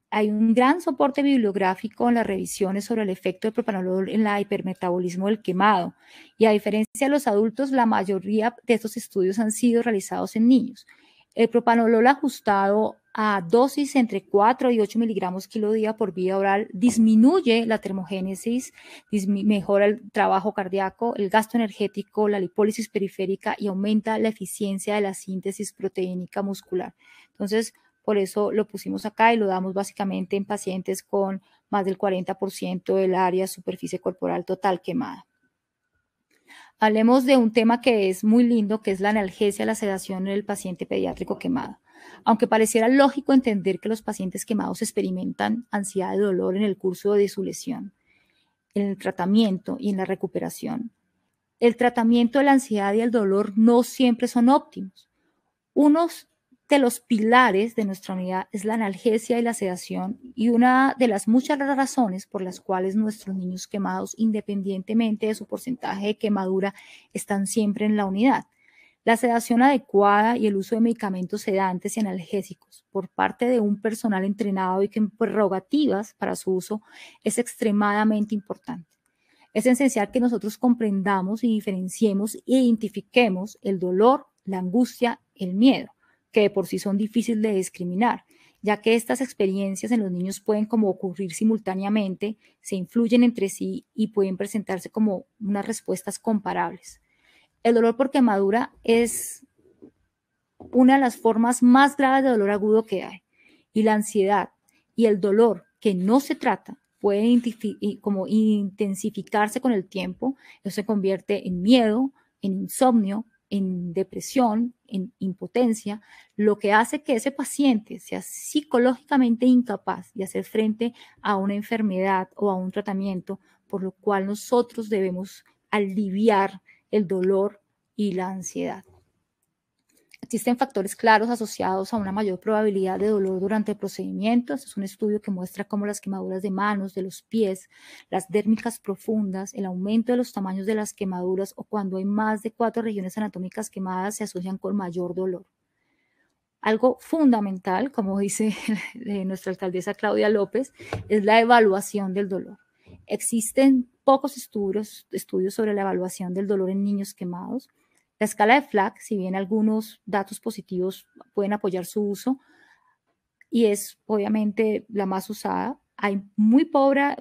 hay un gran soporte bibliográfico en las revisiones sobre el efecto del propanolol en el hipermetabolismo del quemado. Y a diferencia de los adultos, la mayoría de estos estudios han sido realizados en niños. El propanolol ajustado a dosis entre 4 y 8 miligramos kilo día por vía oral disminuye la termogénesis, mejora el trabajo cardíaco, el gasto energético, la lipólisis periférica y aumenta la eficiencia de la síntesis proteínica muscular. Entonces, por eso lo pusimos acá y lo damos básicamente en pacientes con más del 40% del área superficie corporal total quemada. Hablemos de un tema que es muy lindo, que es la analgesia, la sedación en el paciente pediátrico quemado. Aunque pareciera lógico entender que los pacientes quemados experimentan ansiedad y dolor en el curso de su lesión, en el tratamiento y en la recuperación, el tratamiento de la ansiedad y el dolor no siempre son óptimos. Unos de los pilares de nuestra unidad es la analgesia y la sedación, y una de las muchas razones por las cuales nuestros niños quemados, independientemente de su porcentaje de quemadura, están siempre en la unidad. La sedación adecuada y el uso de medicamentos sedantes y analgésicos por parte de un personal entrenado y con prerrogativas para su uso es extremadamente importante. Es esencial que nosotros comprendamos y diferenciemos e identifiquemos el dolor, la angustia, el miedo, que de por sí son difíciles de discriminar, ya que estas experiencias en los niños pueden como ocurrir simultáneamente, se influyen entre sí y pueden presentarse como unas respuestas comparables. El dolor por quemadura es una de las formas más graves de dolor agudo que hay, y la ansiedad y el dolor que no se trata puede como intensificarse con el tiempo. Eso se convierte en miedo, en insomnio, en depresión, en impotencia, lo que hace que ese paciente sea psicológicamente incapaz de hacer frente a una enfermedad o a un tratamiento, por lo cual nosotros debemos aliviar el dolor y la ansiedad. Existen factores claros asociados a una mayor probabilidad de dolor durante el procedimiento. Este es un estudio que muestra cómo las quemaduras de manos, de los pies, las dérmicas profundas, el aumento de los tamaños de las quemaduras o cuando hay más de 4 regiones anatómicas quemadas se asocian con mayor dolor. Algo fundamental, como dice nuestra alcaldesa Claudia López, es la evaluación del dolor. Existen pocos estudios sobre la evaluación del dolor en niños quemados. La escala de Flack, si bien algunos datos positivos pueden apoyar su uso, y es obviamente la más usada, hay muy pobre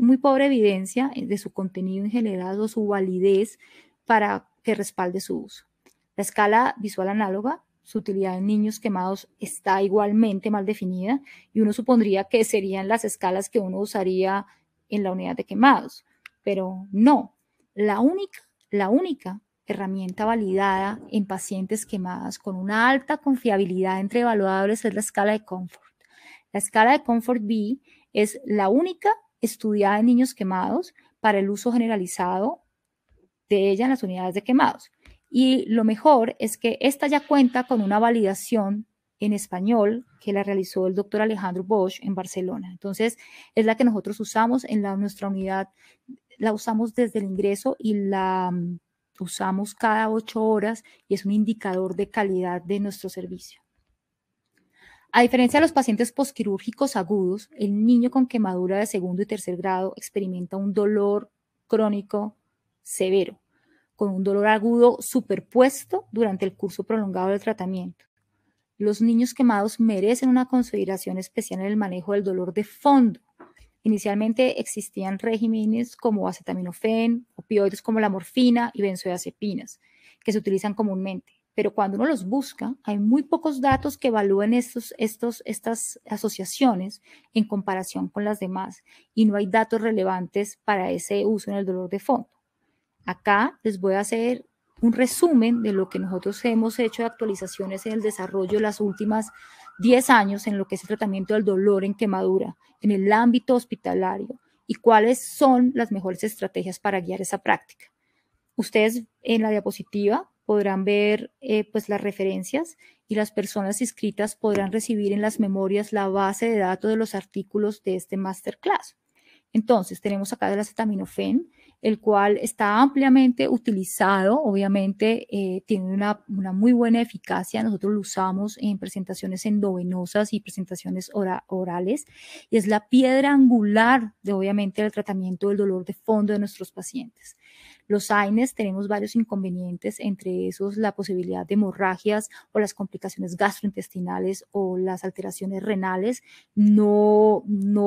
evidencia de su contenido en general o su validez para que respalde su uso. La escala visual análoga, su utilidad en niños quemados está igualmente mal definida y uno supondría que serían las escalas que uno usaría en la unidad de quemados, pero no. La única herramienta validada en pacientes quemadas con una alta confiabilidad entre evaluables es la escala de Comfort. La escala de Comfort B es la única estudiada en niños quemados para el uso generalizado de ella en las unidades de quemados. Y lo mejor es que esta ya cuenta con una validación en español que la realizó el doctor Alejandro Bosch en Barcelona. Entonces, es la que nosotros usamos en nuestra unidad, la usamos desde el ingreso y la usamos cada 8 horas y es un indicador de calidad de nuestro servicio. A diferencia de los pacientes posquirúrgicos agudos, el niño con quemadura de segundo y tercer grado experimenta un dolor crónico severo, con un dolor agudo superpuesto durante el curso prolongado del tratamiento. Los niños quemados merecen una consideración especial en el manejo del dolor de fondo. Inicialmente existían regímenes como acetaminofén, opioides como la morfina y benzodiazepinas, que se utilizan comúnmente. Pero cuando uno los busca, hay muy pocos datos que evalúen estas asociaciones en comparación con las demás y no hay datos relevantes para ese uso en el dolor de fondo. Acá les voy a hacer un resumen de lo que nosotros hemos hecho de actualizaciones en el desarrollo de las últimas 10 años en lo que es el tratamiento del dolor en quemadura en el ámbito hospitalario y cuáles son las mejores estrategias para guiar esa práctica. Ustedes en la diapositiva podrán ver pues las referencias y las personas inscritas podrán recibir en las memorias la base de datos de los artículos de este masterclass. Entonces, tenemos acá el acetaminofén, el cual está ampliamente utilizado, obviamente tiene una muy buena eficacia, nosotros lo usamos en presentaciones endovenosas y presentaciones orales, y es la piedra angular de obviamente el tratamiento del dolor de fondo de nuestros pacientes. Los AINES tenemos varios inconvenientes, entre esos la posibilidad de hemorragias o las complicaciones gastrointestinales o las alteraciones renales, no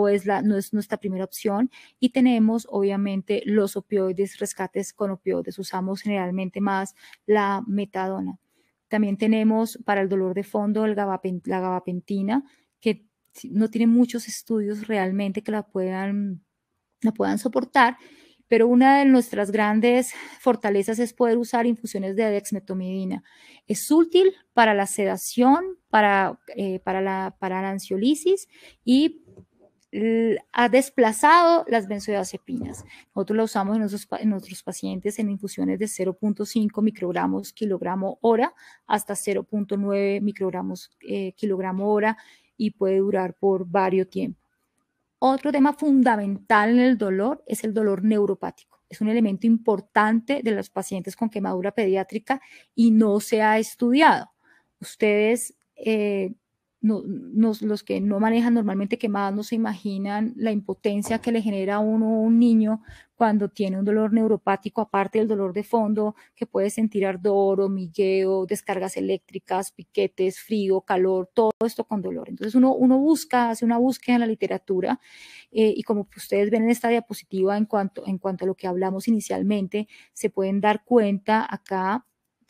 es nuestra primera opción. Y tenemos obviamente los opioides, rescates con opioides, usamos generalmente más la metadona. También tenemos para el dolor de fondo la gabapentina, que no tiene muchos estudios realmente que la puedan soportar, pero una de nuestras grandes fortalezas es poder usar infusiones de dexmedetomidina. Es útil para la sedación, para la ansiolisis y ha desplazado las benzodiazepinas. Nosotros la usamos en nuestros pacientes en infusiones de 0.5 microgramos kilogramo hora hasta 0.9 microgramos kilogramo hora y puede durar por varios tiempos. Otro tema fundamental en el dolor es el dolor neuropático. Es un elemento importante de los pacientes con quemadura pediátrica y no se ha estudiado. Ustedes, los que no manejan normalmente quemadas, no se imaginan la impotencia que le genera a un niño cuando tiene un dolor neuropático, aparte del dolor de fondo, que puede sentir ardor, hormigueo, descargas eléctricas, piquetes, frío, calor, todo esto con dolor. Entonces uno hace una búsqueda en la literatura y como ustedes ven en esta diapositiva en cuanto a lo que hablamos inicialmente, se pueden dar cuenta acá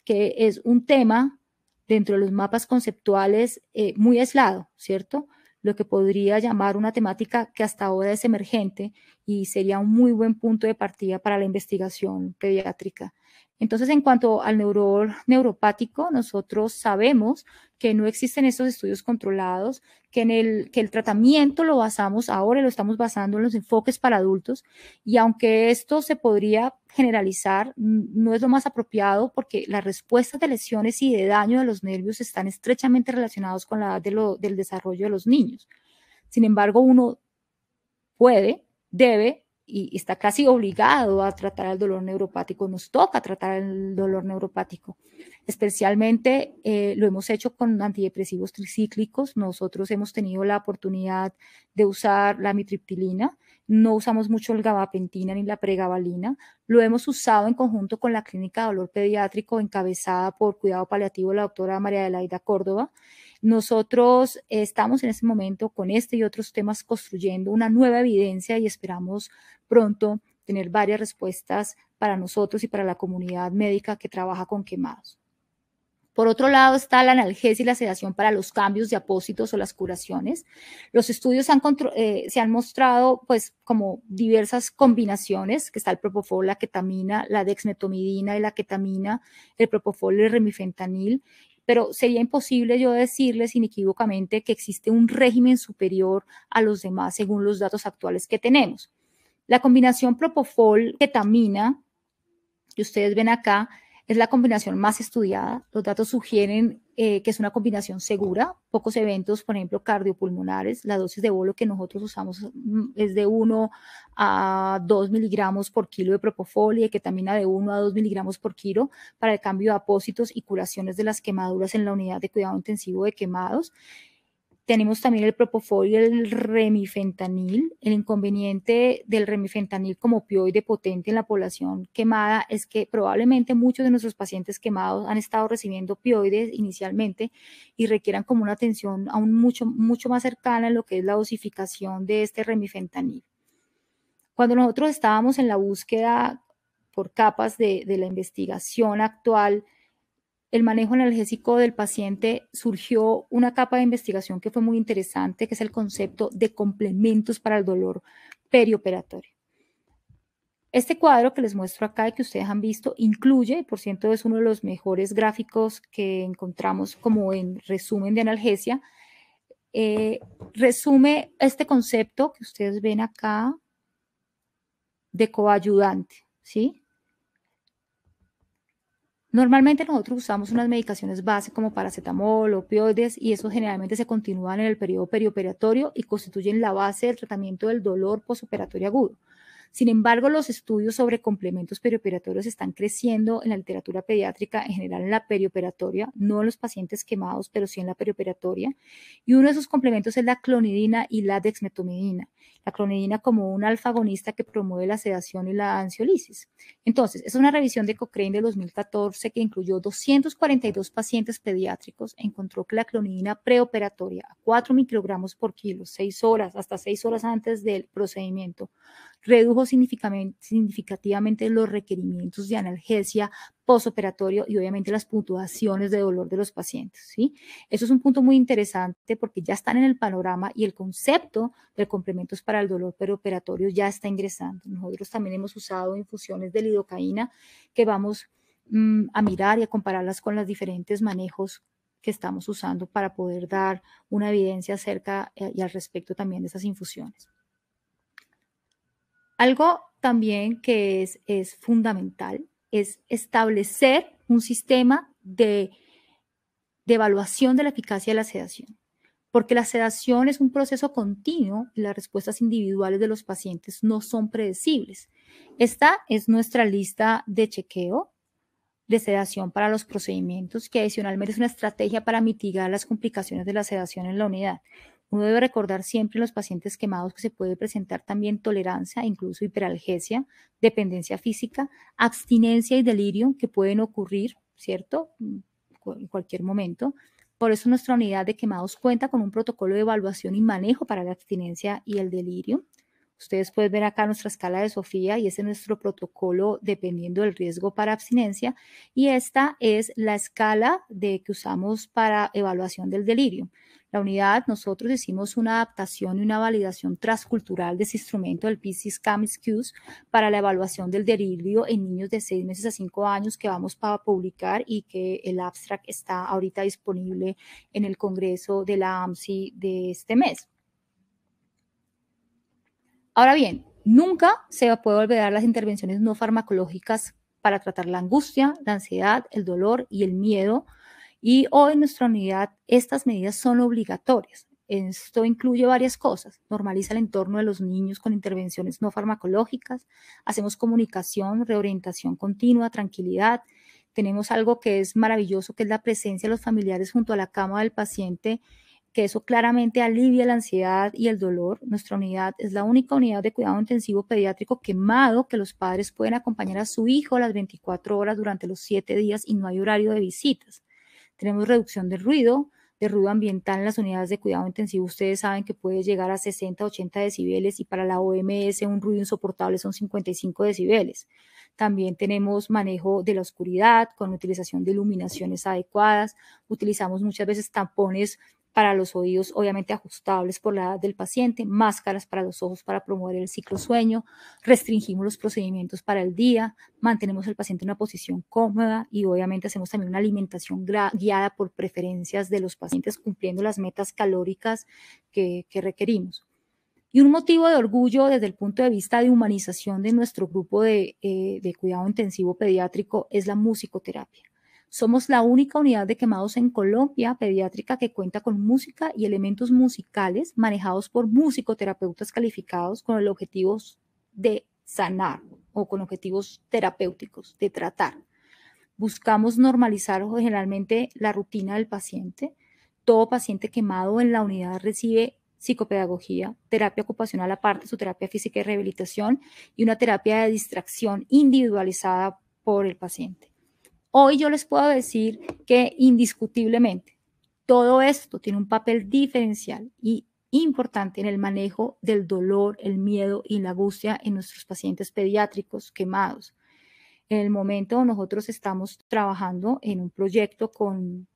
que es un tema dentro de los mapas conceptuales muy aislado, ¿cierto? Lo que podría llamar una temática que hasta ahora es emergente y sería un muy buen punto de partida para la investigación pediátrica. Entonces, en cuanto al dolor neuropático, nosotros sabemos que no existen estos estudios controlados, que el tratamiento lo basamos, ahora lo estamos basando en los enfoques para adultos, y aunque esto se podría generalizar, no es lo más apropiado porque las respuestas de lesiones y de daño de los nervios están estrechamente relacionados con la edad del desarrollo de los niños. Sin embargo, uno puede, debe y está casi obligado a tratar el dolor neuropático, nos toca tratar el dolor neuropático. Especialmente lo hemos hecho con antidepresivos tricíclicos. Nosotros hemos tenido la oportunidad de usar la amitriptilina, no usamos mucho el gabapentina ni la pregabalina, lo hemos usado en conjunto con la clínica de dolor pediátrico encabezada por cuidado paliativo la doctora María Adelaida Córdoba. Nosotros estamos en este momento con este y otros temas construyendo una nueva evidencia y esperamos pronto tener varias respuestas para nosotros y para la comunidad médica que trabaja con quemados. Por otro lado está la analgesia y la sedación para los cambios de apósitos o las curaciones. Los estudios se han mostrado pues como diversas combinaciones, que está el propofol, la ketamina, la dexmetomidina y la ketamina, el propofol y el remifentanil, pero sería imposible yo decirles inequívocamente que existe un régimen superior a los demás según los datos actuales que tenemos. La combinación propofol-ketamina, que ustedes ven acá, es la combinación más estudiada. Los datos sugieren que es una combinación segura, pocos eventos, por ejemplo, cardiopulmonares. La dosis de bolo que nosotros usamos es de 1 a 2 miligramos por kilo de propofol y de ketamina de 1 a 2 miligramos por kilo para el cambio de apósitos y curaciones de las quemaduras en la unidad de cuidado intensivo de quemados. Tenemos también el propofol y el remifentanil. El inconveniente del remifentanil como opioide potente en la población quemada es que probablemente muchos de nuestros pacientes quemados han estado recibiendo opioides inicialmente y requieran como una atención aún mucho más cercana en lo que es la dosificación de este remifentanil. Cuando nosotros estábamos en la búsqueda por capas de la investigación actual, el manejo analgésico del paciente, surgió una capa de investigación que fue muy interesante, que es el concepto de complementos para el dolor perioperatorio. Este cuadro que les muestro acá y que ustedes han visto incluye, por cierto, es uno de los mejores gráficos que encontramos como en resumen de analgesia, resume este concepto que ustedes ven acá de coayudante, ¿sí? Normalmente nosotros usamos unas medicaciones base como paracetamol, opioides, y eso generalmente se continúan en el periodo perioperatorio y constituyen la base del tratamiento del dolor postoperatorio agudo. Sin embargo, los estudios sobre complementos perioperatorios están creciendo en la literatura pediátrica, en general en la perioperatoria, no en los pacientes quemados, pero sí en la perioperatoria. Y uno de esos complementos es la clonidina y la dexmetomidina. La clonidina como un alfa-agonista que promueve la sedación y la ansiolisis. Entonces, es una revisión de Cochrane de 2014 que incluyó 242 pacientes pediátricos. Encontró que la clonidina preoperatoria a 4 microgramos por kilo, 6 horas, hasta 6 horas antes del procedimiento, redujo significativamente los requerimientos de analgesia postoperatorio y obviamente las puntuaciones de dolor de los pacientes, ¿sí? Eso es un punto muy interesante porque ya están en el panorama y el concepto de complementos para el dolor perioperatorio ya está ingresando. Nosotros también hemos usado infusiones de lidocaína que vamos a mirar y a compararlas con los diferentes manejos que estamos usando para poder dar una evidencia acerca y al respecto también de esas infusiones. Algo también que es fundamental es establecer un sistema de evaluación de la eficacia de la sedación, porque la sedación es un proceso continuo y las respuestas individuales de los pacientes no son predecibles. Esta es nuestra lista de chequeo de sedación para los procedimientos, que adicionalmente es una estrategia para mitigar las complicaciones de la sedación en la unidad. Uno debe recordar siempre en los pacientes quemados que se puede presentar también tolerancia, incluso hiperalgesia, dependencia física, abstinencia y delirio que pueden ocurrir, ¿cierto? En cualquier momento. Por eso nuestra unidad de quemados cuenta con un protocolo de evaluación y manejo para la abstinencia y el delirio. Ustedes pueden ver acá nuestra escala de Sofía y ese es nuestro protocolo dependiendo del riesgo para abstinencia. Y esta es la escala que usamos para evaluación del delirio. La unidad, nosotros hicimos una adaptación y una validación transcultural de ese instrumento del PC SCAM-SCUS para la evaluación del delirio en niños de 6 meses a 5 años que vamos para publicar y que el abstract está ahorita disponible en el Congreso de la AMSI de este mes. Ahora bien, nunca se puede olvidar las intervenciones no farmacológicas para tratar la angustia, la ansiedad, el dolor y el miedo. Y hoy en nuestra unidad estas medidas son obligatorias. Esto incluye varias cosas. Normaliza el entorno de los niños con intervenciones no farmacológicas. Hacemos comunicación, reorientación continua, tranquilidad. Tenemos algo que es maravilloso, que es la presencia de los familiares junto a la cama del paciente, que eso claramente alivia la ansiedad y el dolor. Nuestra unidad es la única unidad de cuidado intensivo pediátrico quemado que los padres pueden acompañar a su hijo las 24 horas durante los 7 días y no hay horario de visitas. Tenemos reducción de ruido ambiental en las unidades de cuidado intensivo. Ustedes saben que puede llegar a 60, 80 decibeles y para la OMS un ruido insoportable son 55 decibeles. También tenemos manejo de la oscuridad con utilización de iluminaciones adecuadas. Utilizamos muchas veces tampones para los oídos, obviamente ajustables por la edad del paciente, máscaras para los ojos para promover el ciclo sueño, restringimos los procedimientos para el día, mantenemos al paciente en una posición cómoda y obviamente hacemos también una alimentación guiada por preferencias de los pacientes cumpliendo las metas calóricas que requerimos. Y un motivo de orgullo desde el punto de vista de humanización de nuestro grupo de cuidado intensivo pediátrico es la musicoterapia. Somos la única unidad de quemados en Colombia pediátrica que cuenta con música y elementos musicales manejados por musicoterapeutas calificados con el objetivo de sanar o con objetivos terapéuticos, de tratar. Buscamos normalizar generalmente la rutina del paciente. Todo paciente quemado en la unidad recibe psicopedagogía, terapia ocupacional aparte, su terapia física y rehabilitación y una terapia de distracción individualizada por el paciente. Hoy yo les puedo decir que indiscutiblemente todo esto tiene un papel diferencial y importante en el manejo del dolor, el miedo y la angustia en nuestros pacientes pediátricos quemados. En el momento nosotros estamos trabajando en un proyecto con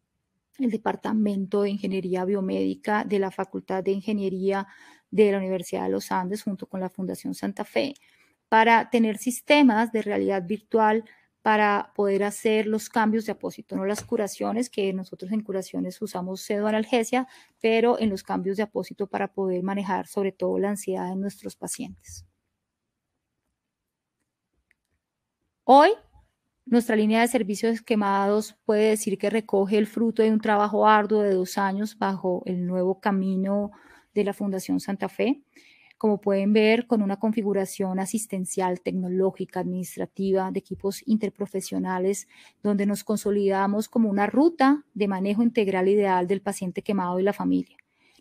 el Departamento de Ingeniería Biomédica de la Facultad de Ingeniería de la Universidad de los Andes junto con la Fundación Santa Fe para tener sistemas de realidad virtual para poder hacer los cambios de apósito, no las curaciones, que nosotros en curaciones usamos pseudoanalgesia, pero en los cambios de apósito para poder manejar sobre todo la ansiedad en nuestros pacientes. Hoy, nuestra línea de servicios quemados puede decir que recoge el fruto de un trabajo arduo de 2 años bajo el nuevo camino de la Fundación Santa Fe. Como pueden ver, con una configuración asistencial, tecnológica, administrativa, de equipos interprofesionales, donde nos consolidamos como una ruta de manejo integral ideal del paciente quemado y la familia.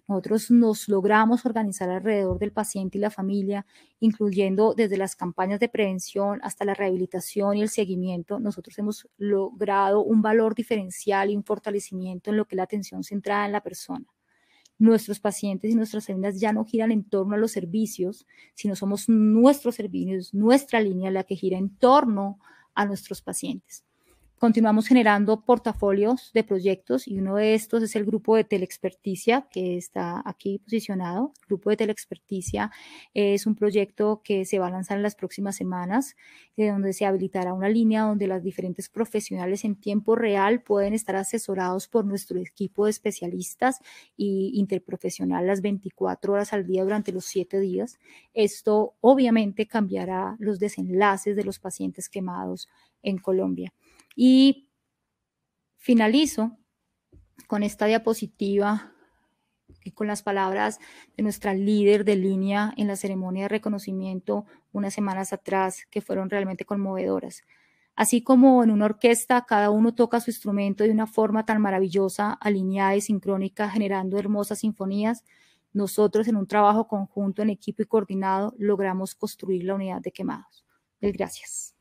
Nosotros nos logramos organizar alrededor del paciente y la familia, incluyendo desde las campañas de prevención hasta la rehabilitación y el seguimiento. Nosotros hemos logrado un valor diferencial y un fortalecimiento en lo que es la atención centrada en la persona. Nuestros pacientes y nuestras familias ya no giran en torno a los servicios, sino somos nuestros servicios, nuestra línea la que gira en torno a nuestros pacientes. Continuamos generando portafolios de proyectos y uno de estos es el grupo de Telexperticia que está aquí posicionado. El grupo de Telexperticia es un proyecto que se va a lanzar en las próximas semanas, donde se habilitará una línea donde las diferentes profesionales en tiempo real pueden estar asesorados por nuestro equipo de especialistas y interprofesional las 24 horas al día durante los 7 días. Esto obviamente cambiará los desenlaces de los pacientes quemados en Colombia. Y finalizo con esta diapositiva y con las palabras de nuestra líder de línea en la ceremonia de reconocimiento unas semanas atrás, que fueron realmente conmovedoras. Así como en una orquesta cada uno toca su instrumento de una forma tan maravillosa, alineada y sincrónica, generando hermosas sinfonías, nosotros en un trabajo conjunto, en equipo y coordinado, logramos construir la unidad de quemados. Gracias.